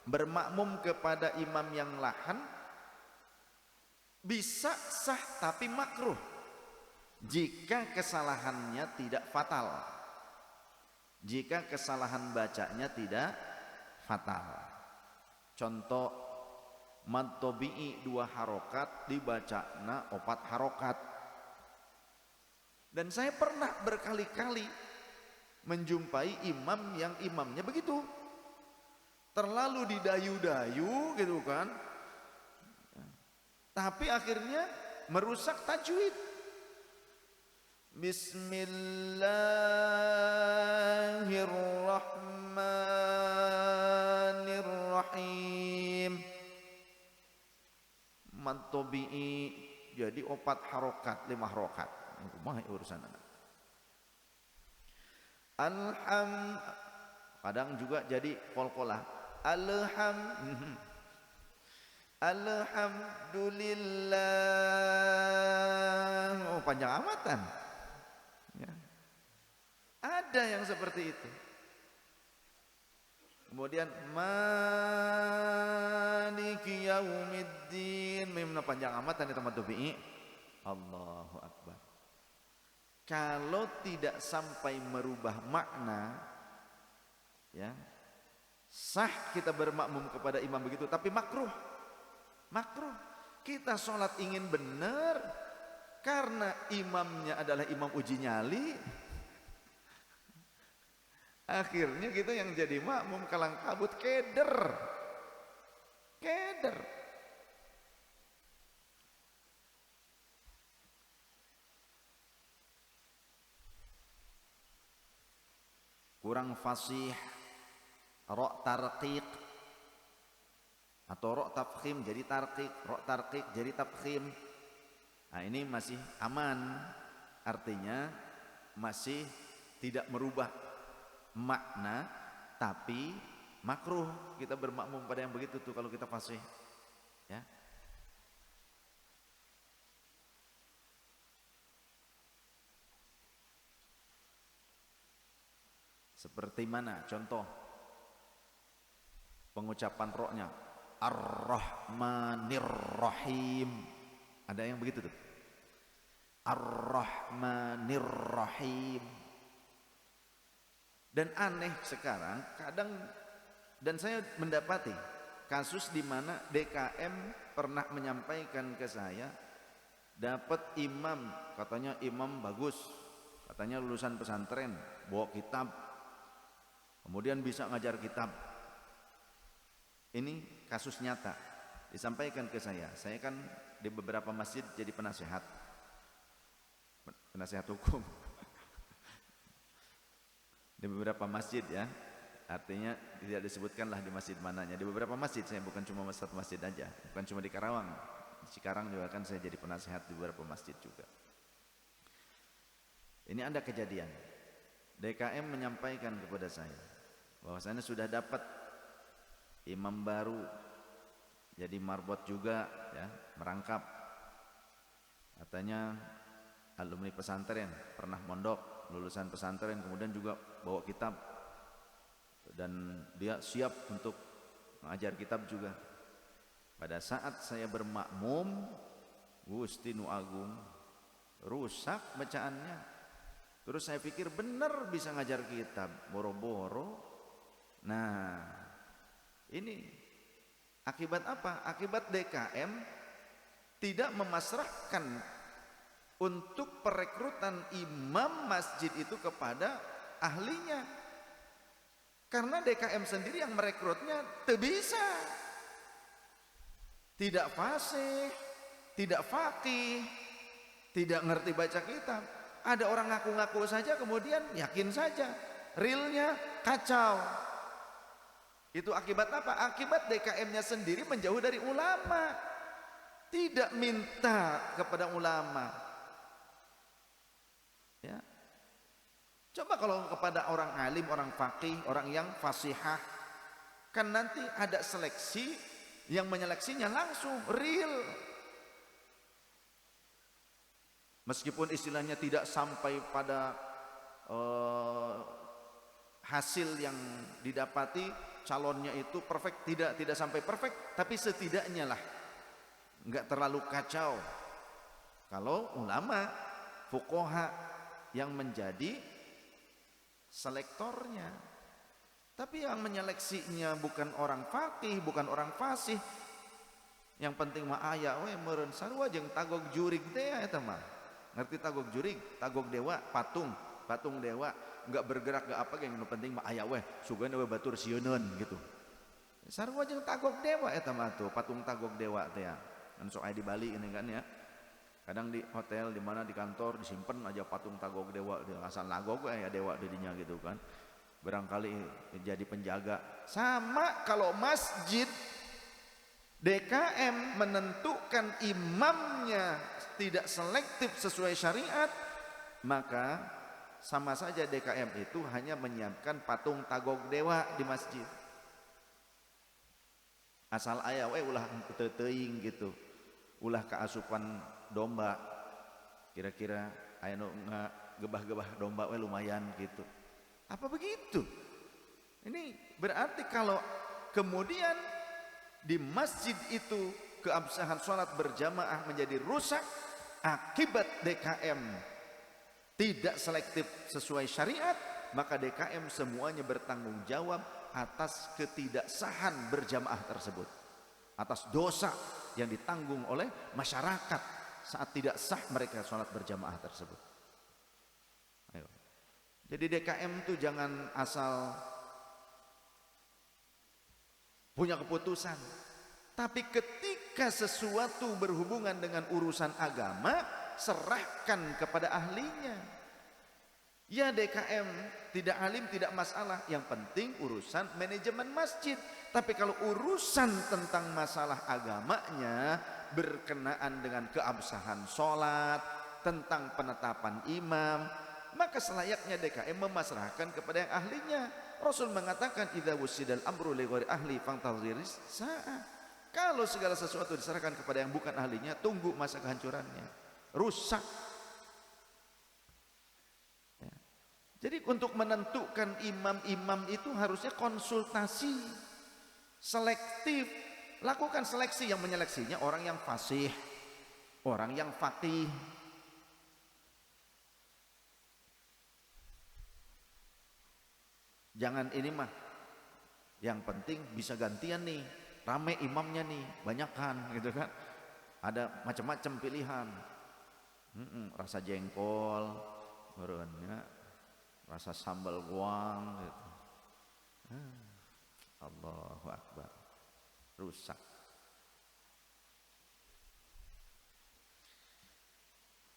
bermakmum kepada imam yang lahan bisa sah tapi makruh jika kesalahannya tidak fatal, jika kesalahan bacanya tidak fatal. Contoh mad tabi'i 2 harokat dibacana 4 harokat. Dan saya pernah berkali-kali menjumpai imam yang imamnya begitu, terlalu didayu-dayu gitu kan, tapi akhirnya merusak tajwid. Bismillahirrahmanirrahim. Mad tabi'i jadi 4 harokat, 5 harokat. Rumah urusan anak. Kadang juga jadi qalqalah. Alhamdulillah. Oh, panjang amatan. Ya. Ada yang seperti itu. Kemudian maliki yaumiddin, mimna panjang amatan itu mad tabi'i. Allahu akbar. Kalau tidak sampai merubah makna, ya, sah kita bermakmum kepada imam begitu, tapi makruh. Kita sholat ingin benar karena imamnya adalah imam uji nyali, akhirnya kita yang jadi makmum kalang kabut, keder. Kurang fasih, ra' tarqiq atau ra' tafkhim jadi tarqiq, ra' tarqiq jadi tafkhim. Nah, ini masih aman, artinya masih tidak merubah makna, tapi makruh kita bermakmum pada yang begitu tuh kalau kita fasih, ya. Seperti mana contoh pengucapan roknya? Ar-Rahmanir-Rahim. Ada yang begitu tuh. Ar-Rahmanir-Rahim. Dan aneh sekarang kadang, dan saya mendapati kasus di mana DKM pernah menyampaikan ke saya, dapat imam, katanya imam bagus, katanya lulusan pesantren, bawa kitab, kemudian bisa ngajar kitab. Ini kasus nyata disampaikan ke saya kan di beberapa masjid jadi penasehat hukum di beberapa masjid ya, artinya tidak disebutkanlah di masjid mananya, di beberapa masjid, saya bukan cuma satu masjid aja, bukan cuma di Karawang, di Cikarang juga kan saya jadi penasehat di beberapa masjid juga. Ini ada kejadian, DKM menyampaikan kepada saya bahwasanya sudah dapat imam baru, jadi marbot juga ya, merangkap, katanya alumni pesantren, pernah mondok, lulusan pesantren, kemudian juga bawa kitab dan dia siap untuk mengajar kitab juga. Pada saat saya bermakmum, Gusti Nu Agung, rusak bacaannya. Terus saya pikir benar bisa ngajar kitab, boro-boro. Nah, ini akibat apa? Akibat DKM tidak memasrahkan untuk perekrutan imam masjid itu kepada ahlinya, karena DKM sendiri yang merekrutnya tidak bisa, tidak fasih, tidak faqih, tidak ngerti baca kitab. Ada orang ngaku-ngaku saja kemudian yakin saja, realnya kacau. Itu akibat apa? Akibat DKM-nya sendiri menjauh dari ulama, tidak minta kepada ulama. Ya. Coba kalau kepada orang alim, orang faqih, orang yang fasihah, kan nanti ada seleksi yang menyeleksinya langsung real. Meskipun istilahnya tidak sampai pada hasil yang didapati calonnya itu perfect, tidak sampai perfect, tapi setidaknya lah nggak terlalu kacau. Kalau ulama, fuqaha yang menjadi selektornya, tapi yang menyeleksinya bukan orang faqih, bukan orang fasih. Yang penting mah aya we meureun sarua jeung tagog jurig teh eta mah. Ngerti tagog jurig? Tagog dewa, patung dewa, enggak bergerak enggak apa, yang penting mah aya we sugan we batur sieuneun gitu. Sarua jeung tagog dewa eta mah tuh, patung tagog dewa teh ya. Kan sok aya di Bali ini kan ya. Kadang di hotel, di mana di kantor disimpan aja patung tagog dewa, asal nagog ya dewa didinya gitu kan. Barangkali jadi penjaga. Sama kalau masjid, DKM menentukan imamnya tidak selektif sesuai syariat, maka sama saja DKM itu hanya menyiapkan patung tagog dewa di masjid. Asal aya we ulah teuing gitu. Ulah keasupan domba, kira-kira aya nu gebah-gebah domba we lumayan gitu. Apa begitu? Ini berarti kalau kemudian di masjid itu keabsahan sholat berjamaah menjadi rusak akibat DKM tidak selektif sesuai syariat, maka DKM semuanya bertanggung jawab atas ketidaksahan berjamaah tersebut, atas dosa yang ditanggung oleh masyarakat saat tidak sah mereka sholat berjamaah tersebut. Ayo. Jadi DKM itu jangan asal punya keputusan, tapi ketika sesuatu berhubungan dengan urusan agama, serahkan kepada ahlinya. Ya DKM tidak alim tidak masalah, yang penting urusan manajemen masjid. Tapi kalau urusan tentang masalah agamanya berkenaan dengan keabsahan sholat, tentang penetapan imam, maka selayaknya DKM memasrahkan kepada yang ahlinya. Rasul mengatakan idza wusidal amru li ghairi ahli fantadhiris sa'ah. Kalau segala sesuatu diserahkan kepada yang bukan ahlinya, tunggu masa kehancurannya, rusak. Jadi untuk menentukan imam-imam itu harusnya konsultasi, selektif, lakukan seleksi. Yang menyeleksinya orang yang fasih, orang yang faqih. Jangan ini mah, yang penting bisa gantian nih, rame imamnya nih, banyakan gitu kan. Ada macam-macam pilihan, rasa jengkol, merenya, rasa sambal goang gitu. Allahu Akbar, rusak.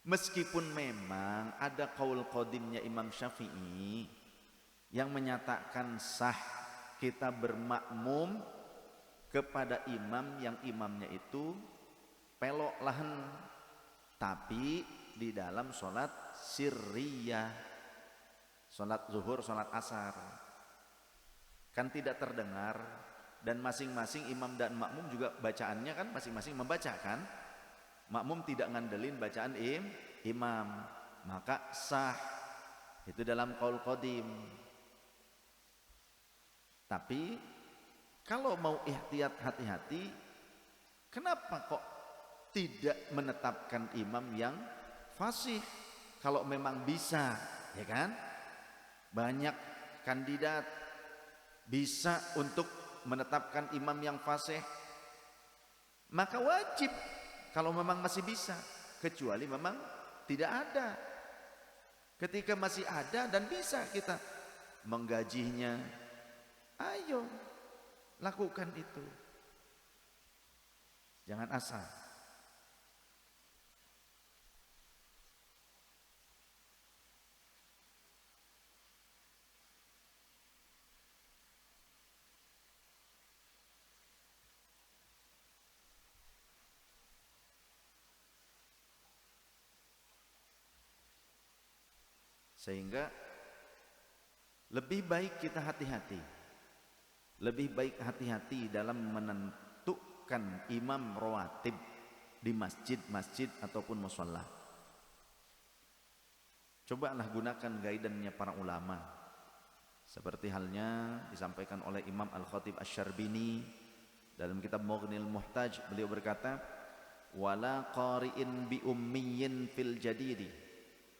Meskipun memang ada qaul qadimnya Imam Syafi'i yang menyatakan sah kita bermakmum kepada imam yang imamnya itu pelok lahan, tapi di dalam sholat sirriyah, sholat zuhur, sholat asar, kan tidak terdengar, dan masing-masing imam dan makmum juga bacaannya kan masing-masing membaca kan, makmum tidak ngandelin bacaan imam, maka sah itu dalam qaul qadim. Tapi kalau mau ihtiyat hati-hati, kenapa kok tidak menetapkan imam yang fasih? Kalau memang bisa, ya kan? Banyak kandidat bisa untuk menetapkan imam yang fasih, maka wajib kalau memang masih bisa, kecuali memang tidak ada. Ketika masih ada dan bisa kita menggajinya, ayo lakukan itu, jangan asal. Sehingga lebih baik kita hati-hati, lebih baik hati-hati dalam menentukan imam rawatib di masjid-masjid ataupun musholla. Cobalah gunakan guidance-nya para ulama, seperti halnya disampaikan oleh Imam Al-Khatib Asy-Syarbini dalam kitab Mughnil Muhtaj. Beliau berkata, wala qari'in bi ummiyin fil jadidi,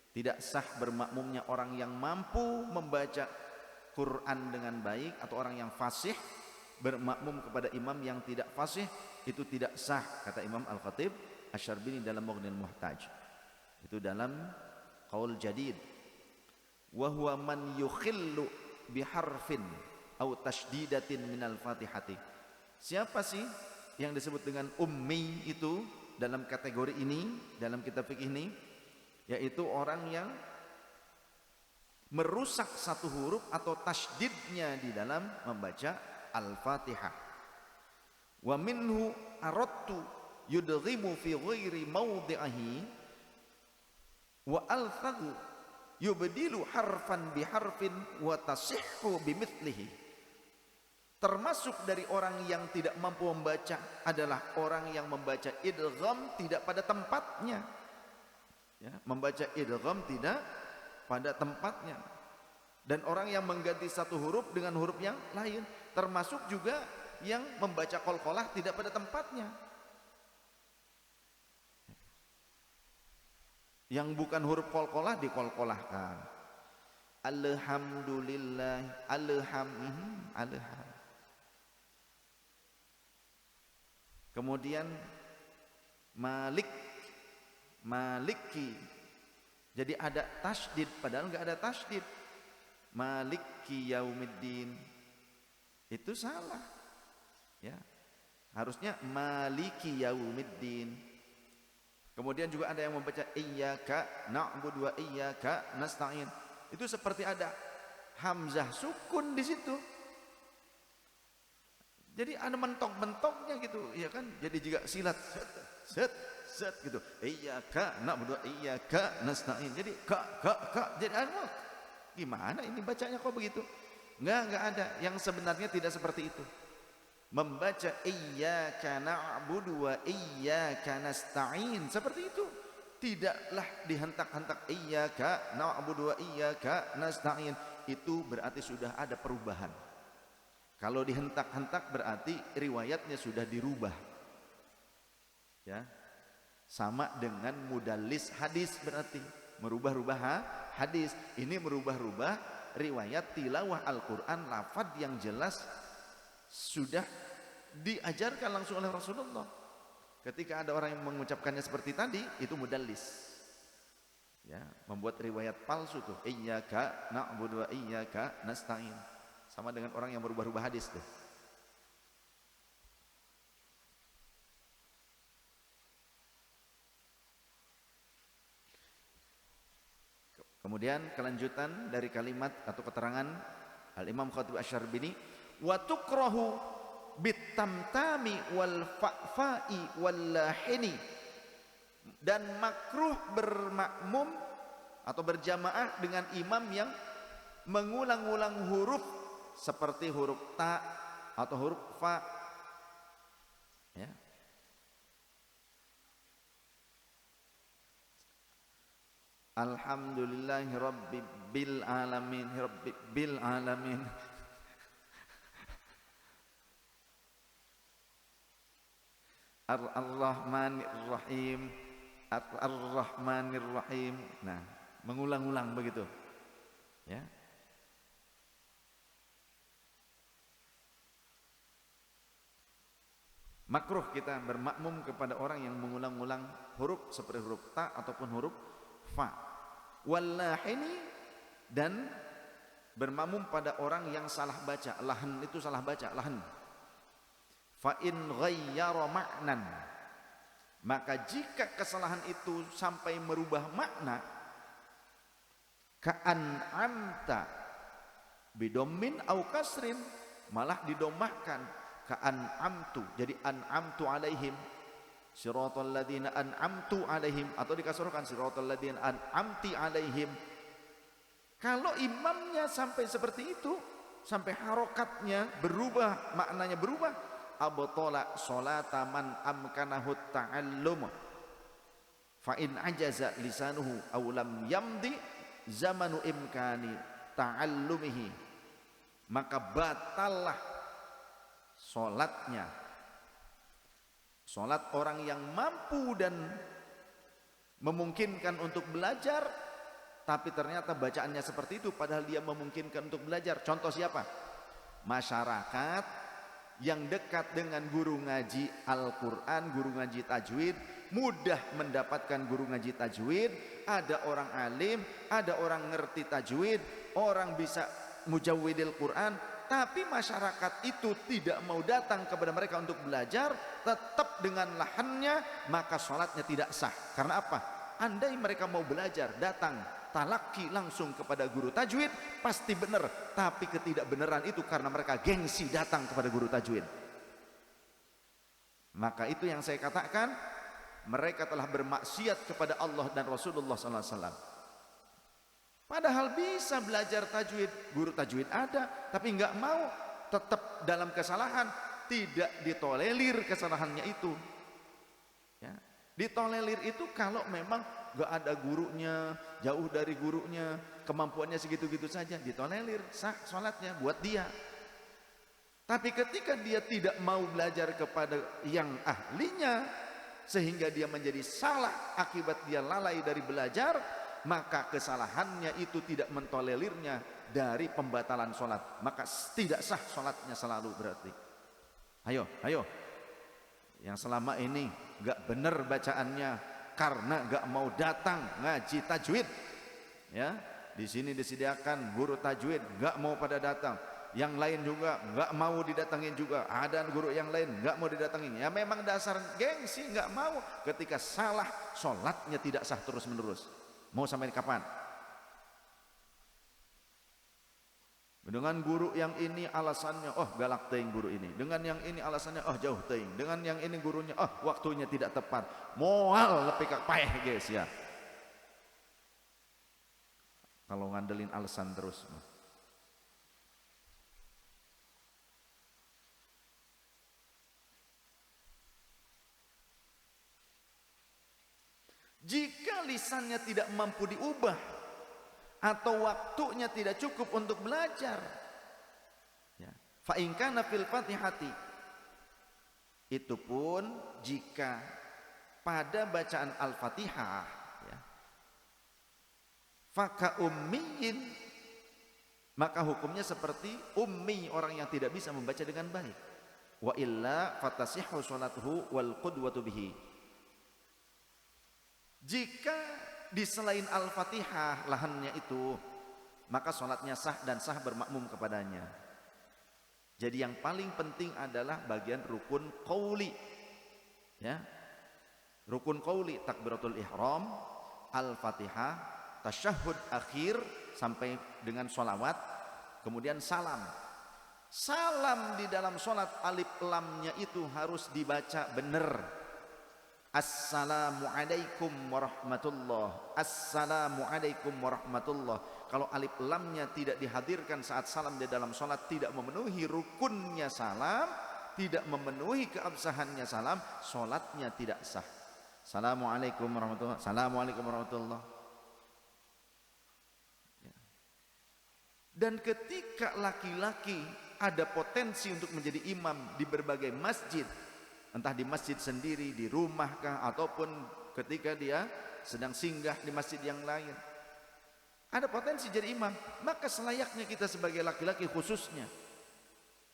tidak sah bermakmumnya orang yang mampu membaca Quran dengan baik, atau orang yang fasih bermakmum kepada imam yang tidak fasih, itu tidak sah, kata Imam Al-Khatib Asy-Syarbini dalam Mughnil Muhtaj. Itu dalam qaul jadid. Wa huwa man yukhillu biharfin au tashdidatin minal fatihati. Siapa sih yang disebut dengan ummi itu dalam kategori ini, dalam kitab fikih ini? Yaitu orang yang merusak satu huruf atau tasydidnya di dalam membaca Al-Fatihah. Wa minhu aradtu yudghimu fi ghairi mawdi'ihi wa alfadhu yubdilu harfan bi harfin wa tasihhu bimithlihi. Termasuk dari orang yang tidak mampu membaca adalah orang yang membaca idgham tidak pada tempatnya, ya, membaca idgham tidak pada tempatnya, dan orang yang mengganti satu huruf dengan huruf yang lain, termasuk juga yang membaca qalqalah tidak pada tempatnya, yang bukan huruf qalqalah diqalqalahkan. Alhamdulillah, alham. Kemudian maliki, jadi ada tasydid padahal enggak ada tasydid. Maliki yaumiddin, itu salah, ya, harusnya maliki yaumiddin. Kemudian juga ada yang membaca iyyaka na'budu wa iyyaka nasta'in, itu seperti ada hamzah sukun di situ, jadi ada mentok-mentoknya gitu, ya kan? Jadi juga silat set gitu. Iyyaka na'budu wa iyyaka nasta'in. Jadi ka jadi gimana ini bacanya kok begitu? Enggak ada. Yang sebenarnya tidak seperti itu. Membaca iyyaka na'budu wa iyyaka nasta'in seperti itu. Tidaklah dihentak-hentak iyyaka na'budu wa iyyaka nasta'in. Itu berarti sudah ada perubahan. Kalau dihentak-hentak berarti riwayatnya sudah dirubah, ya, sama dengan mudallis hadis, berarti merubah-rubah hadis. Ini merubah-rubah riwayat tilawah Al-Quran, lafaz yang jelas sudah diajarkan langsung oleh Rasulullah. Ketika ada orang yang mengucapkannya seperti tadi, itu mudallis, ya, membuat riwayat palsu tuh, iyyaka na'budu wa iyyaka nasta'in, sama dengan orang yang berubah-ubah hadis tuh. Kemudian kelanjutan dari kalimat atau keterangan Al-Imam Khatib Asy-Syarbini, wa tukrahu bitamtami wal fa'fa'i wal lahini, dan makruh bermakmum atau berjamaah dengan imam yang mengulang-ulang huruf seperti huruf ta atau huruf fa, ya. Alhamdulillahi rabbil alamin, rabbil alamin. Ar-Rahmanir Rahim, Ar-Rahmanir Rahim. Nah, mengulang-ulang begitu. Ya. Makruh kita bermakmum kepada orang yang mengulang-ulang huruf seperti huruf ta ataupun huruf fa. Wallahini, dan bermakmum pada orang yang salah baca. Lahan itu salah baca, lahan. Fa in ghayyara ma'nan, maka jika kesalahan itu sampai merubah makna, ka'an'amta bidommin au kasrin, malah didomahkan ka'an'amtu, jadi an'amtu alaihim siratal ladzina an'amtu alaihim, atau dikasrahkan siratal ladzina an'amti alaihim. Kalau imamnya sampai seperti itu, sampai harokatnya berubah, maknanya berubah, abtala sholata man amkanahu ta'allum fa in ajaza lisanuhu aw lam yamdi zamanu imkani ta'allumihi, maka batallah sholatnya, sholat orang yang mampu dan memungkinkan untuk belajar, tapi ternyata bacaannya seperti itu padahal dia memungkinkan untuk belajar. Contoh siapa? Masyarakat yang dekat dengan guru ngaji Al-Quran, guru ngaji tajwid, mudah mendapatkan guru ngaji tajwid. Ada orang alim, ada orang ngerti tajwid, orang bisa mujawwidil Quran, tapi masyarakat itu tidak mau datang kepada mereka untuk belajar, tetap dengan lahannya, maka sholatnya tidak sah. Karena apa? Andai mereka mau belajar, datang talaki langsung kepada guru tajwid, pasti benar. Tapi ketidakbenaran itu karena mereka gengsi datang kepada guru tajwid. Maka itu yang saya katakan, mereka telah bermaksiat kepada Allah dan Rasulullah SAW. Padahal bisa belajar tajwid, guru tajwid ada, tapi nggak mau, tetap dalam kesalahan, tidak ditolerir kesalahannya itu. Ya. Ditolerir itu kalau memang gak ada gurunya, jauh dari gurunya, kemampuannya segitu-gitu saja, ditolerir, sah sholatnya buat dia. Tapi ketika dia tidak mau belajar kepada yang ahlinya, sehingga dia menjadi salah akibat dia lalai dari belajar, maka kesalahannya itu tidak mentolelirnya dari pembatalan sholat, maka tidak sah sholatnya selalu berarti. Ayo, yang selama ini gak benar bacaannya karena gak mau datang ngaji tajwid, ya, di sini disediakan guru tajwid, gak mau pada datang. Yang lain juga gak mau didatangin juga, ada guru yang lain gak mau didatangin. Ya memang dasar gengsi, gak mau. Ketika salah, sholatnya tidak sah terus menerus. Mau sampai kapan? Dengan guru yang ini alasannya, oh galak teing guru ini. Dengan yang ini alasannya, oh jauh teing. Dengan yang ini gurunya, oh waktunya tidak tepat. Moal lebih kak paeh guys ya. Kalau ngandelin alasan terus. Jika lisannya tidak mampu diubah atau waktunya tidak cukup untuk belajar, ya, fa in kana fil Fatihati, itu pun jika pada bacaan Al-Fatihah, ya, faka ummiyin, maka hukumnya seperti ummi, orang yang tidak bisa membaca dengan baik. Wa illa fatasihhu sholatuhu wal qudwatu bihi. Jika di selain Al-Fatihah lahannya itu, maka sholatnya sah dan sah bermakmum kepadanya. Jadi yang paling penting adalah bagian rukun qauli, ya, rukun qauli, takbiratul ihram, Al-Fatihah, tasyahud akhir sampai dengan sholawat, kemudian salam. Salam di dalam sholat alif lamnya itu harus dibaca benar. Assalamualaikum warahmatullah. Assalamualaikum warahmatullah. Kalau alif lamnya tidak dihadirkan saat salam di dalam sholat, tidak memenuhi rukunnya salam, tidak memenuhi keabsahannya salam, sholatnya tidak sah. Assalamualaikum warahmatullah. Assalamualaikum warahmatullah. Dan ketika laki-laki ada potensi untuk menjadi imam di berbagai masjid, entah di masjid sendiri, di rumah kah, ataupun ketika dia sedang singgah di masjid yang lain, ada potensi jadi imam, maka selayaknya kita sebagai laki-laki khususnya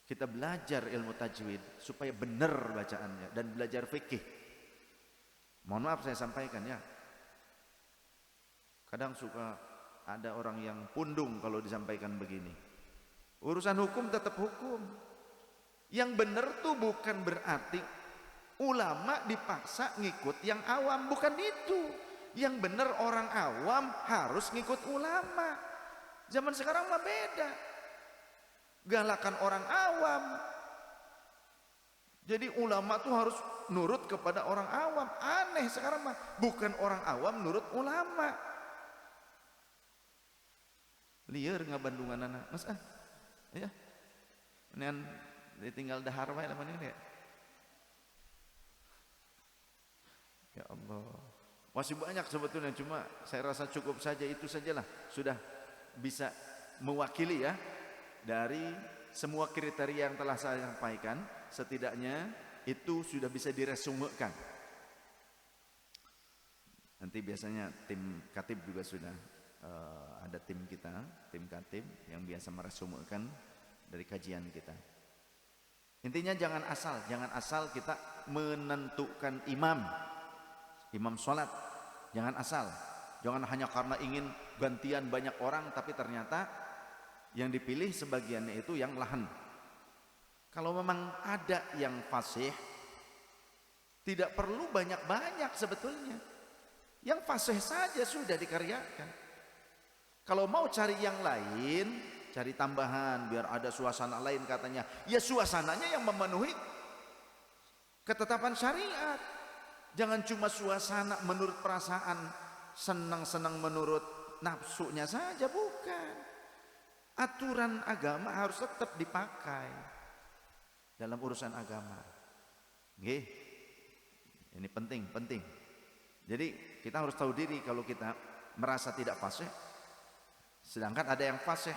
kita belajar ilmu tajwid supaya benar bacaannya dan belajar fikih. Mohon maaf saya sampaikan ya, kadang suka ada orang yang pundung kalau disampaikan begini. Urusan hukum tetap hukum. Yang benar tuh bukan berarti ulama dipaksa ngikut yang awam, bukan itu. Yang benar orang awam harus ngikut ulama. Zaman sekarang mah beda. Galakan orang awam. Jadi ulama tuh harus nurut kepada orang awam. Aneh sekarang mah, bukan orang awam nurut ulama. Liar nggak Bandungan anak, mas ya, ini ditinggal dahar wae lamun ini ya. Ya Allah, masih banyak sebetulnya, cuma saya rasa cukup saja itu sajalah, sudah bisa mewakili ya dari semua kriteria yang telah saya sampaikan. Setidaknya itu sudah bisa diresumekan. Nanti biasanya tim katib juga sudah ada tim kita, tim katib yang biasa meresumekan dari kajian kita. Intinya jangan asal kita menentukan imam sholat. Jangan asal, jangan hanya karena ingin gantian banyak orang, tapi ternyata yang dipilih sebagiannya itu yang lahan. Kalau memang ada yang fasih, tidak perlu banyak-banyak sebetulnya. Yang fasih saja sudah dikaryakan. Kalau mau cari yang lain, cari tambahan biar ada suasana lain katanya. Ya suasananya yang memenuhi ketetapan syariat. Jangan cuma suasana menurut perasaan, senang-senang menurut nafsunya saja, bukan. Aturan agama harus tetap dipakai dalam urusan agama. Oke. Ini penting. Jadi kita harus tahu diri kalau kita merasa tidak fasih. Sedangkan ada yang fasih,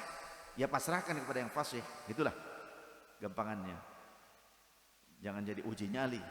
ya pasrahkan kepada yang fasih. Itulah gampangannya. Jangan jadi uji nyali.